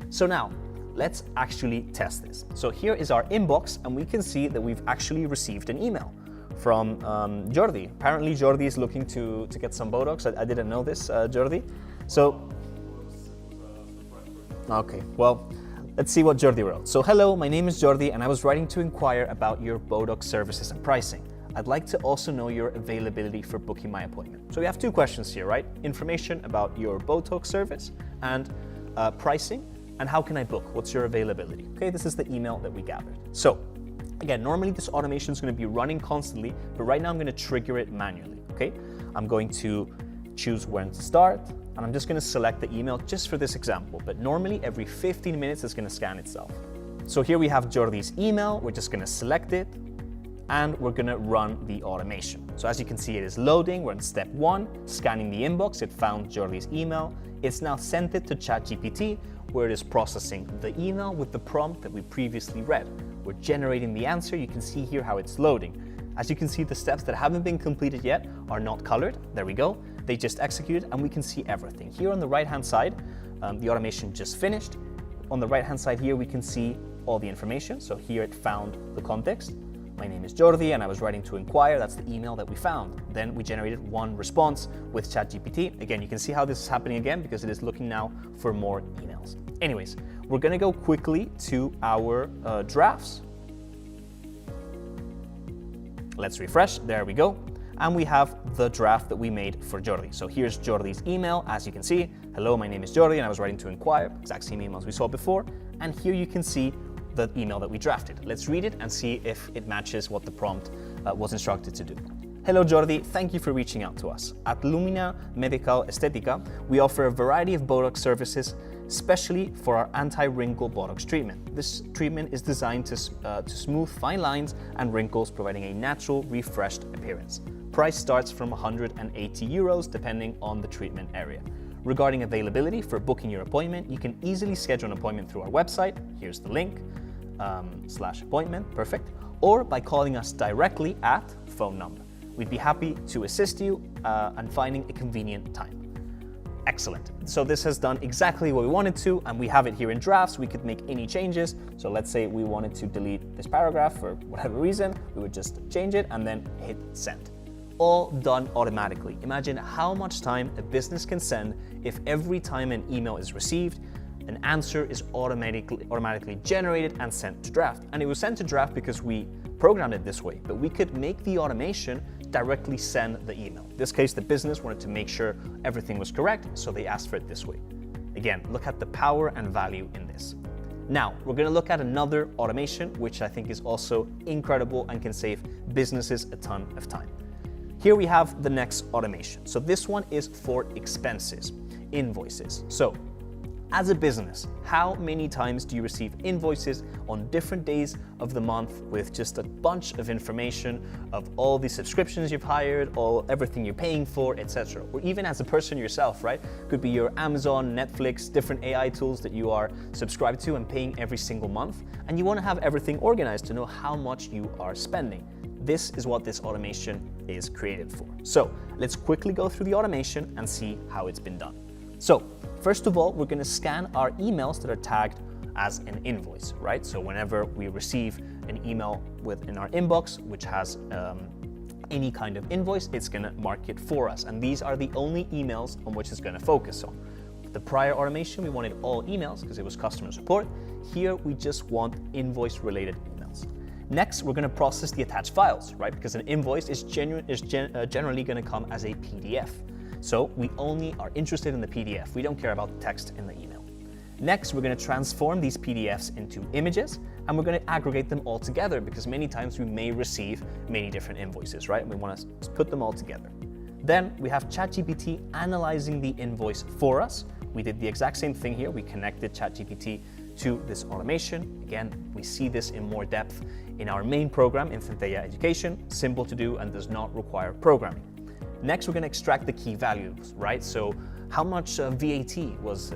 So now, let's actually test this. So here is our inbox, and we can see that we've actually received an email from Jordi. Apparently Jordi is looking to get some Botox. I didn't know this, Jordi. So, okay, well, let's see what Jordi wrote. So, hello, my name is Jordi, and I was writing to inquire about your Botox services and pricing. I'd like to also know your availability for booking my appointment. So we have two questions here, right? Information about your Botox service and pricing, and how can I book? What's your availability? Okay, this is the email that we gathered. So again, normally this automation is going to be running constantly, but right now I'm going to trigger it manually, okay? I'm going to choose when to start, and I'm just going to select the email just for this example, but normally every 15 minutes it's going to scan itself. So here we have Jordi's email, we're just going to select it, and we're going to run the automation. So as you can see, it is loading. We're in step 1, scanning the inbox. It found Jordi's email. It's now sent it to ChatGPT, where it is processing the email with the prompt that we previously read. We're generating the answer. You can see here how it's loading. As you can see, the steps that haven't been completed yet are not colored. There we go. They just executed, and we can see everything. Here on the right-hand side, the automation just finished. On the right-hand side here, we can see all the information. So here it found the context. My name is Jordi, and I was writing to inquire. That's the email that we found. Then we generated one response with ChatGPT. Again, you can see how this is happening again because it is looking now for more emails. Anyways, we're gonna go quickly to our drafts. Let's refresh, there we go. And we have the draft that we made for Jordi. So here's Jordi's email, as you can see. Hello, my name is Jordi, and I was writing to inquire. Exact same email as we saw before. And here you can see the email that we drafted. Let's read it and see if it matches what the prompt was instructed to do. Hello Jordi, thank you for reaching out to us. At Lumina Medical Estetica, we offer a variety of Botox services, especially for our anti-wrinkle Botox treatment. This treatment is designed to smooth fine lines and wrinkles, providing a natural, refreshed appearance. Price starts from 180 euros depending on the treatment area. Regarding availability for booking your appointment, you can easily schedule an appointment through our website. Here's the link. /appointment, perfect, or by calling us directly at phone number. We'd be happy to assist you in finding a convenient time. Excellent. So this has done exactly what we wanted to, and we have it here in drafts. We could make any changes. So let's say we wanted to delete this paragraph for whatever reason, we would just change it and then hit send. All done automatically. Imagine how much time a business can send if every time an email is received, an answer is automatically generated and sent to draft. And it was sent to draft because we programmed it this way, but we could make the automation directly send the email. In this case, the business wanted to make sure everything was correct, so they asked for it this way. Again, look at the power and value in this. Now, we're gonna look at another automation, which I think is also incredible and can save businesses a ton of time. Here we have the next automation. So this one is for expenses, invoices. So, as a business, how many times do you receive invoices on different days of the month with just a bunch of information of all the subscriptions you've hired, everything you're paying for, etc. Or even as a person yourself, right? Could be your Amazon, Netflix, different AI tools that you are subscribed to and paying every single month. And you want to have everything organized to know how much you are spending. this is what this automation is created for. So let's quickly go through the automation and see how it's been done. So first of all, we're going to scan our emails that are tagged as an invoice, right? So whenever we receive an email in our inbox which has any kind of invoice, it's going to mark it for us. And these are the only emails on which it's going to focus on. The prior automation, we wanted all emails because it was customer support. Here, we just want invoice-related emails. Next, we're going to process the attached files, right? Because an invoice is generally going to come as a PDF. So we only are interested in the PDF. We don't care about the text in the email. Next, we're going to transform these PDFs into images, and we're going to aggregate them all together because many times we may receive many different invoices, right? And we want to put them all together. Then we have ChatGPT analyzing the invoice for us. We did the exact same thing here. We connected ChatGPT to this automation. Again, we see this in more depth in our main program in Centella Education. Simple to do and does not require programming. Next, we're going to extract the key values, right? So how much VAT was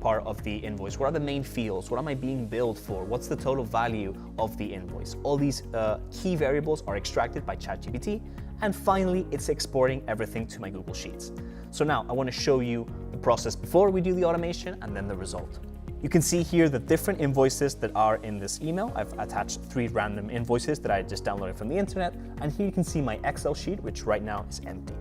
part of the invoice? What are the main fields? What am I being billed for? What's the total value of the invoice? All these key variables are extracted by ChatGPT. And finally, it's exporting everything to my Google Sheets. So now I want to show you the process before we do the automation and then the result. You can see here the different invoices that are in this email. I've attached 3 random invoices that I just downloaded from the internet. And here you can see my Excel sheet, which right now is empty.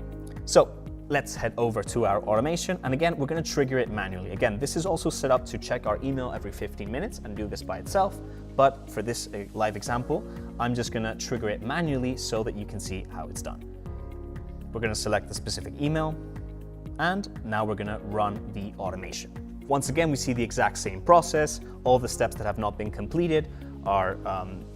So let's head over to our automation. And again, we're going to trigger it manually. Again, this is also set up to check our email every 15 minutes and do this by itself. But for this live example, I'm just going to trigger it manually so that you can see how it's done. We're going to select the specific email. And now we're going to run the automation. Once again, we see the exact same process. All the steps that have not been completed are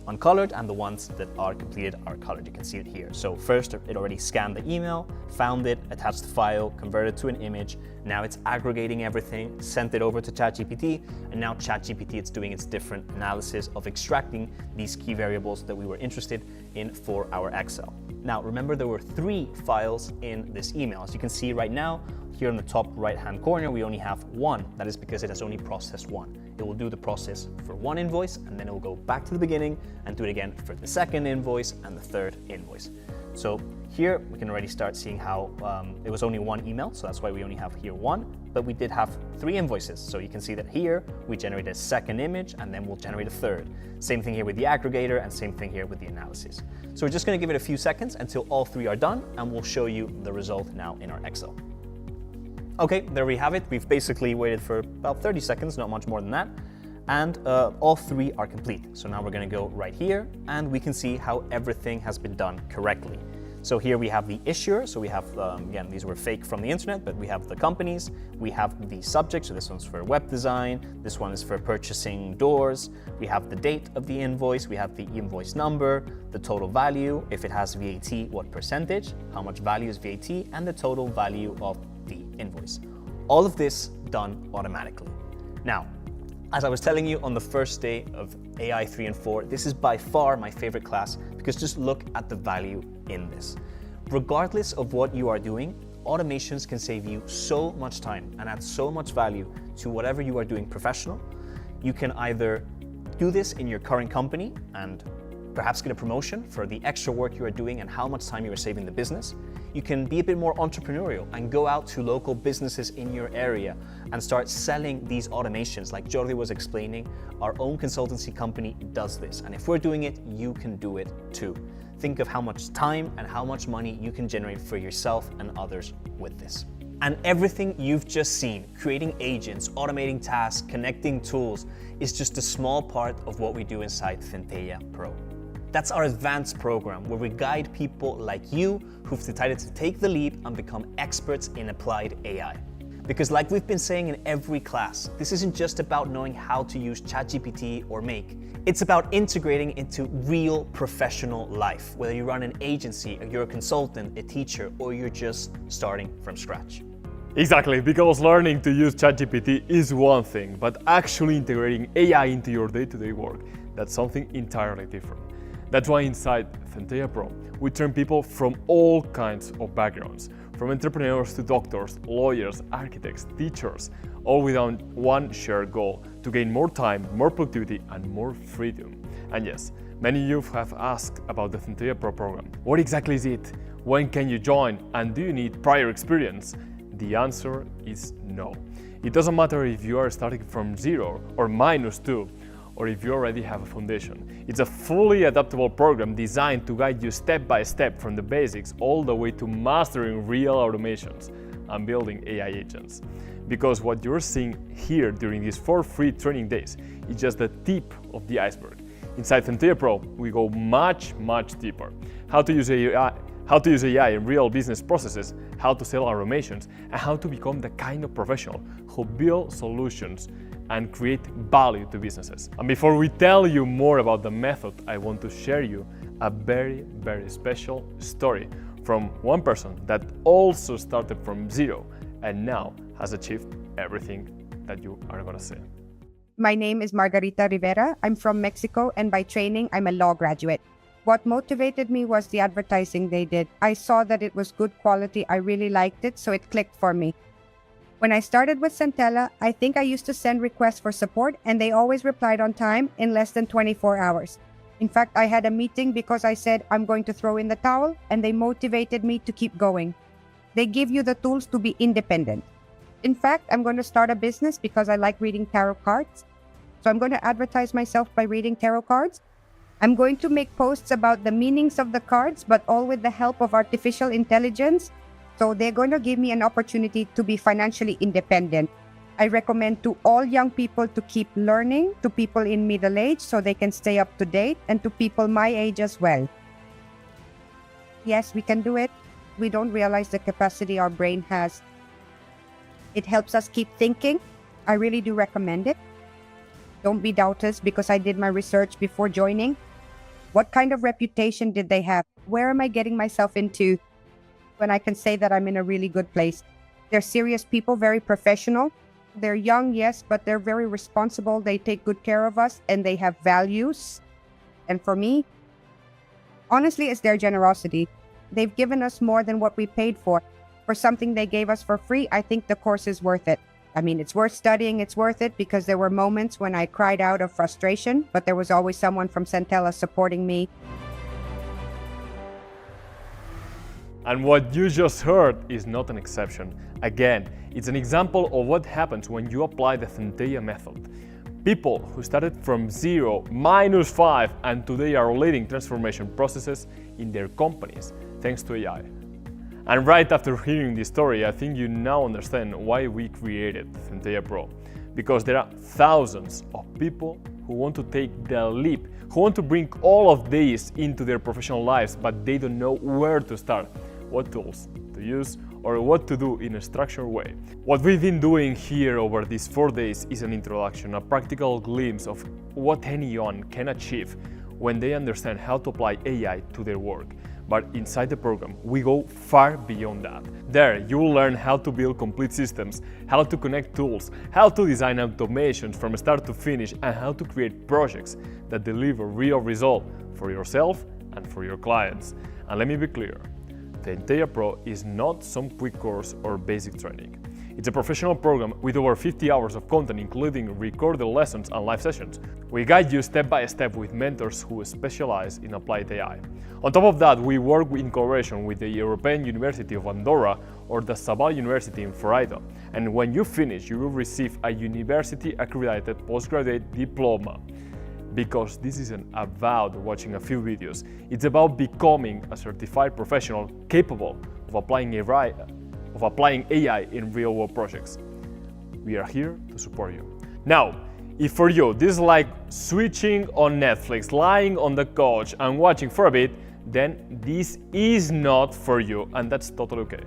uncolored, and the ones that are completed are colored. You can see it here. So first, it already scanned the email, found it, attached the file, converted it to an image. Now it's aggregating everything, sent it over to ChatGPT, and now ChatGPT is doing its different analysis of extracting these key variables that we were interested in for our Excel. Now, remember, there were 3 files in this email. As you can see right now, here in the top right-hand corner, we only have 1. That is because it has only processed 1. It will do the process for 1 invoice, and then it will go back to the beginning and do it again for the 2nd invoice and the 3rd invoice. So here we can already start seeing how it was only 1 email, so that's why we only have here 1, but we did have 3 invoices. So you can see that here we generated a 2nd image, and then we'll generate a 3rd. Same thing here with the aggregator, and same thing here with the analysis. So we're just going to give it a few seconds until all 3 are done, and we'll show you the result now in our Excel. Okay, there we have it. We've basically waited for about 30 seconds, not much more than that. And all 3 are complete. So now we're going to go right here, and we can see how everything has been done correctly. So here we have the issuer. So we have, again, these were fake from the internet, but we have the companies. We have the subject. So this one's for web design. This one is for purchasing doors. We have the date of the invoice. We have the invoice number, the total value, if it has VAT, what percentage, how much value is VAT, and the total value of the invoice. All of this done automatically. Now, as I was telling you on the first day of AI 3 and 4, this is by far my favorite class because just look at the value in this. Regardless of what you are doing, automations can save you so much time and add so much value to whatever you are doing professional. You can either do this in your current company and perhaps get a promotion for the extra work you are doing and how much time you are saving the business. You can be a bit more entrepreneurial and go out to local businesses in your area and start selling these automations. Like Jordi was explaining, our own consultancy company does this. And if we're doing it, you can do it too. Think of how much time and how much money you can generate for yourself and others with this. And everything you've just seen, creating agents, automating tasks, connecting tools, is just a small part of what we do inside Centella Pro. That's our advanced program where we guide people like you who've decided to take the leap and become experts in applied AI. Because like we've been saying in every class, this isn't just about knowing how to use ChatGPT or Make. It's about integrating into real professional life, whether you run an agency, or you're a consultant, a teacher, or you're just starting from scratch. Exactly, because learning to use ChatGPT is one thing, but actually integrating AI into your day-to-day work, that's something entirely different. That's why inside Centella Pro, we train people from all kinds of backgrounds, from entrepreneurs to doctors, lawyers, architects, teachers, all without one shared goal: to gain more time, more productivity, and more freedom. And yes, Many of you have asked about the Centella Pro program. What exactly is it? When can you join? And do you need prior experience? The answer is no. It doesn't matter if you are starting from 0 or -2, or if you already have a foundation. It's a fully adaptable program designed to guide you step by step from the basics all the way to mastering real automations and building AI agents. Because what you're seeing here during these 4 free training days is just the tip of the iceberg. Inside Centella Pro, we go much deeper. How to use AI in real business processes, how to sell automations, and how to become the kind of professional who build solutions and create value to businesses. And before we tell you more about the method, I want to share you a very special story from one person that also started from 0 and now has achieved everything that you are gonna see. My name is Margarita Rivera. I'm from Mexico, and by training, I'm a law graduate. What motivated me was the advertising they did. I saw that it was good quality. I really liked it, so it clicked for me. When I started with Centella, I think I used to send requests for support, and they always replied on time in less than 24 hours. In fact, I had a meeting because I said I'm going to throw in the towel, and they motivated me to keep going. They give you the tools to be independent. In fact, I'm going to start a business because I like reading tarot cards. So I'm going to advertise myself by reading tarot cards. I'm going to make posts about the meanings of the cards, but all with the help of artificial intelligence. So they're going to give me an opportunity to be financially independent. I recommend to all young people to keep learning, to people in middle age so they can stay up to date, and to people my age as well. Yes, we can do it. We don't realize the capacity our brain has. It helps us keep thinking. I really do recommend it. Don't be doubters, because I did my research before joining. What kind of reputation did they have? Where am I getting myself into when I can say that I'm in a really good place? They're serious people, very professional. They're young, yes, but they're very responsible. They take good care of us, and they have values. And for me, honestly, it's their generosity. They've given us more than what we paid for. For something they gave us for free, I think the course is worth it. I mean, it's worth studying, it's worth it, because there were moments when I cried out of frustration, but there was always someone from Centella supporting me. And what you just heard is not an exception. Again, it's an example of what happens when you apply the Centella method. People who started from 0, -5, and today are leading transformation processes in their companies thanks to AI. And right after hearing this story, I think you now understand why we created Centella Pro. Because there are thousands of people who want to take the leap, who want to bring all of these into their professional lives, but they don't know where to start, what tools to use, or what to do in a structured way. What we've been doing here over these 4 days is an introduction, a practical glimpse of what anyone can achieve when they understand how to apply AI to their work. But inside the program, we go far beyond that. There, you will learn how to build complete systems, how to connect tools, how to design automations from start to finish, and how to create projects that deliver real results for yourself and for your clients. And let me be clear, the Centella Pro is not some quick course or basic training. It's a professional program with over 50 hours of content, including recorded lessons and live sessions. We guide you step by step with mentors who specialize in applied AI. On top of that, we work in collaboration with the European University of Andorra or the Sabal University in Florida. And when you finish, you will receive a university-accredited postgraduate diploma. Because this isn't about watching a few videos, it's about becoming a certified professional capable of applying AI in real-world projects. We are here to support you. Now, if for you this is like switching on Netflix, lying on the couch and watching for a bit, then this is not for you, and that's totally okay.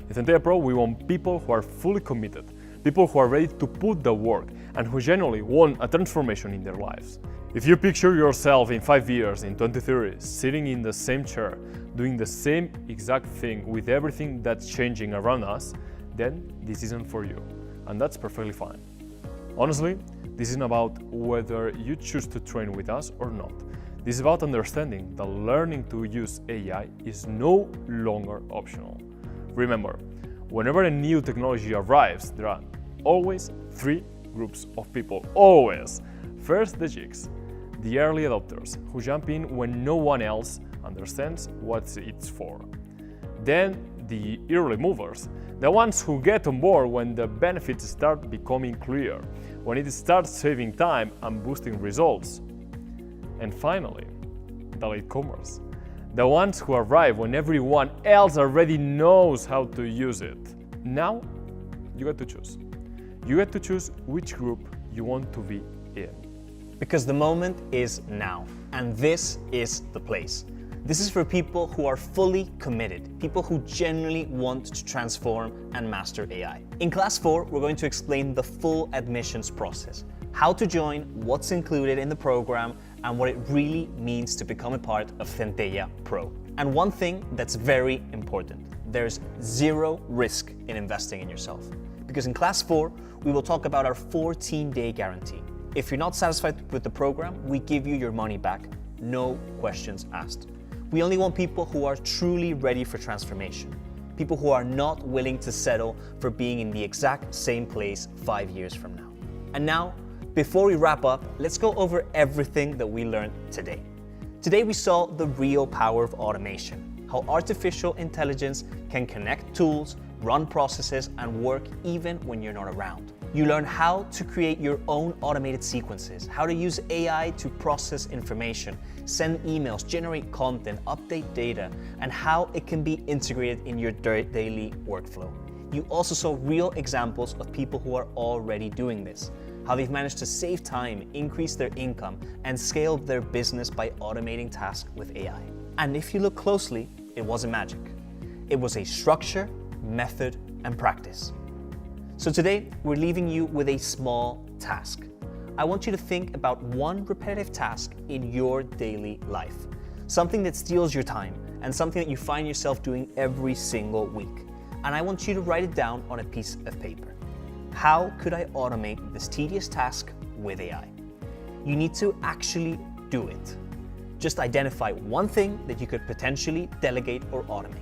In Centella Pro, we want people who are fully committed, people who are ready to put the work, and who genuinely want a transformation in their lives. If you picture yourself in 5 years, in 2030, sitting in the same chair, doing the same exact thing with everything that's changing around us, then this isn't for you, and that's perfectly fine. Honestly, this isn't about whether you choose to train with us or not. This is about understanding that learning to use AI is no longer optional. Remember, whenever a new technology arrives, there are always 3 groups of people, always. First, the geeks. the early adopters who jump in when no one else understands what it's for. Then the early movers, the ones who get on board when the benefits start becoming clear, when it starts saving time and boosting results. And finally, the latecomers, the ones who arrive when everyone else already knows how to use it. Now, you get to choose. You get to choose which group you want to be in. Because the moment is now, and this is the place. This is for people who are fully committed, people who genuinely want to transform and master AI. In Class 4, we're going to explain the full admissions process, how to join, what's included in the program, and what it really means to become a part of Centella Pro. And one thing that's very important, there's zero risk in investing in yourself. Because in Class 4, we will talk about our 14-day guarantee. If you're not satisfied with the program, we give you your money back, no questions asked. We only want people who are truly ready for transformation, people who are not willing to settle for being in the exact same place 5 years from now. And now, before we wrap up, let's go over everything that we learned today. Today we saw the real power of automation, how artificial intelligence can connect tools, run processes, and work even when you're not around. You learn how to create your own automated sequences, how to use AI to process information, send emails, generate content, update data, and how it can be integrated in your daily workflow. You also saw real examples of people who are already doing this, how they've managed to save time, increase their income, and scale their business by automating tasks with AI. And if you look closely, it wasn't magic. It was a structure, method, and practice. So today, we're leaving you with a small task. I want you to think about one repetitive task in your daily life, something that steals your time and something that you find yourself doing every single week. And I want you to write it down on a piece of paper. How could I automate this tedious task with AI? You need to actually do it. Just identify one thing that you could potentially delegate or automate.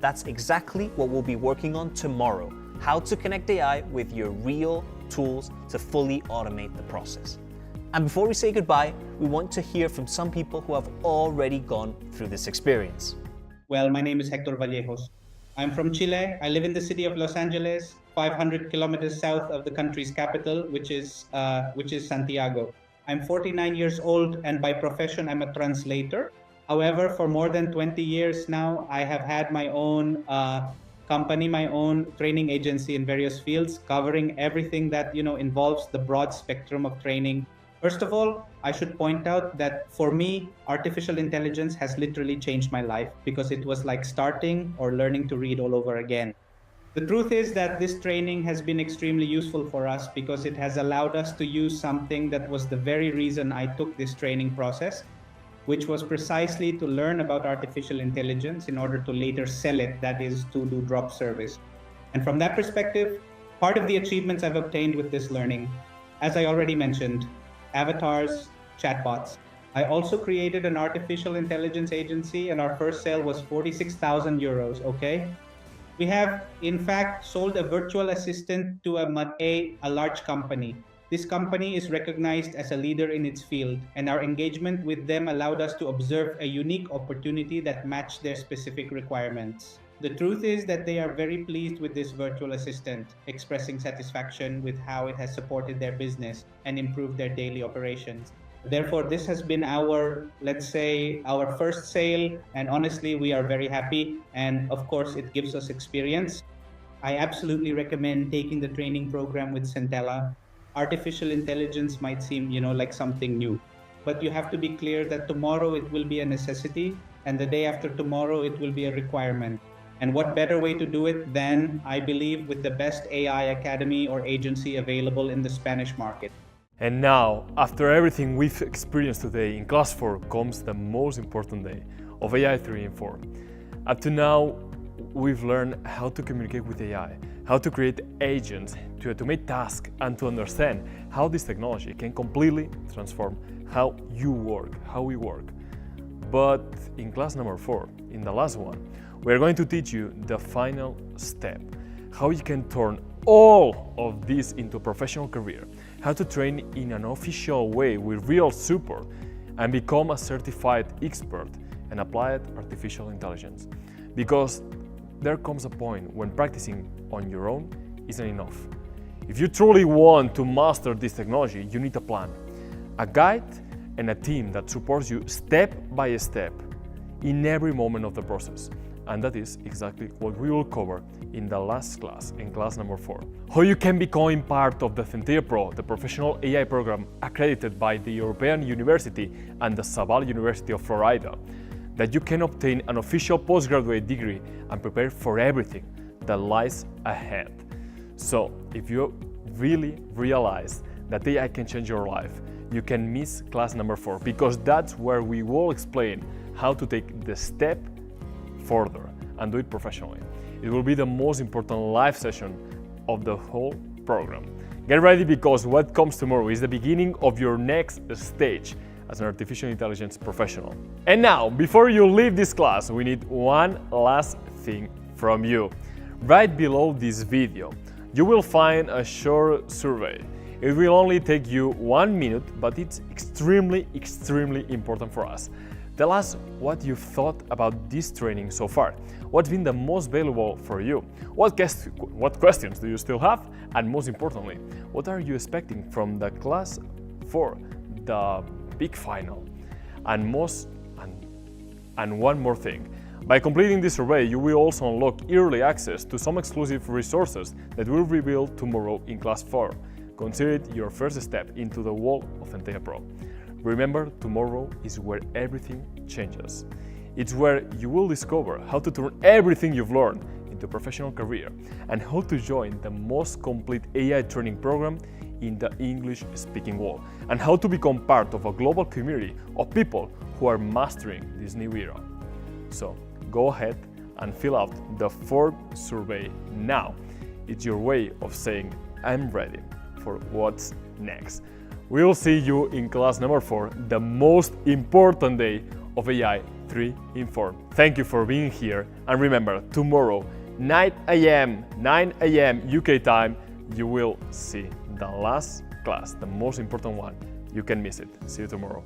That's exactly what we'll be working on tomorrow, how to connect AI with your real tools to fully automate the process. And before we say goodbye, we want to hear from some people who have already gone through this experience. Well, my name is Hector Vallejos. I'm from Chile. I live in the city of Los Angeles, 500 kilometers south of the country's capital, which is Santiago. I'm 49 years old, and by profession, I'm a translator. However, for more than 20 years now, I have had my own company, my own training agency in various fields, covering everything that involves the broad spectrum of training. First of all, I should point out that for me, artificial intelligence has literally changed my life because it was like starting or learning to read all over again. The truth is that this training has been extremely useful for us because it has allowed us to use something that was the very reason I took this training process, which was precisely to learn about artificial intelligence in order to later sell it, that is, to do drop service. And from that perspective, part of the achievements I've obtained with this learning, as I already mentioned, avatars, chatbots. I also created an artificial intelligence agency, and our first sale was 46,000 euros, okay? We have, in fact, sold a virtual assistant to a large company. This company is recognized as a leader in its field, and our engagement with them allowed us to observe a unique opportunity that matched their specific requirements. The truth is that they are very pleased with this virtual assistant, expressing satisfaction with how it has supported their business and improved their daily operations. Therefore, this has been our first sale, and honestly, we are very happy, and of course, it gives us experience. I absolutely recommend taking the training program with Centella. Artificial intelligence might seem, like something new, but you have to be clear that tomorrow it will be a necessity, and the day after tomorrow it will be a requirement. And what better way to do it than, I believe, with the best AI academy or agency available in the Spanish market. And now, after everything we've experienced today, in Class 4 comes the most important day of AI 3 and 4. Up to now, we've learned how to communicate with AI, how to create agents, to automate tasks, and to understand how this technology can completely transform how you work, how we work. But in class number 4, in the last one, we're going to teach you the final step, how you can turn all of this into a professional career, how to train in an official way with real support, and become a certified expert in applied artificial intelligence. Because there comes a point when practicing on your own isn't enough. If you truly want to master this technology, you need a plan, a guide, and a team that supports you step by step in every moment of the process. And that is exactly what we will cover in the last class, in class number 4. How you can become part of the Centella Pro, the professional AI program accredited by the European University and the Savall University of Florida. That you can obtain an official postgraduate degree and prepare for everything that lies ahead. So, if you really realize that AI can change your life, you can miss class number 4, because that's where we will explain how to take the step further and do it professionally. It will be the most important live session of the whole program. Get ready, because what comes tomorrow is the beginning of your next stage as an artificial intelligence professional. And now, before you leave this class, we need one last thing from you. Right below this video, you will find a short survey. It will only take you 1 minute, but it's extremely important for us. Tell us what you've thought about this training so far. What's been the most valuable for you? What questions do you still have? And most importantly, what are you expecting from the class 4, the big final? And one more thing. By completing this survey, you will also unlock early access to some exclusive resources that we'll reveal tomorrow in class 4. Consider it your first step into the world of Centella Pro. Remember, tomorrow is where everything changes. It's where you will discover how to turn everything you've learned into a professional career, and how to join the most complete AI training program in the English-speaking world, and how to become part of a global community of people who are mastering this new era. So, go ahead and fill out the form survey now. It's your way of saying, I'm ready for what's next. We'll see you in class number 4, the most important day of AI 3 in 4. Thank you for being here, and remember, tomorrow, 9 a.m. UK time, you will see the last class, the most important one. You can miss it. See you tomorrow.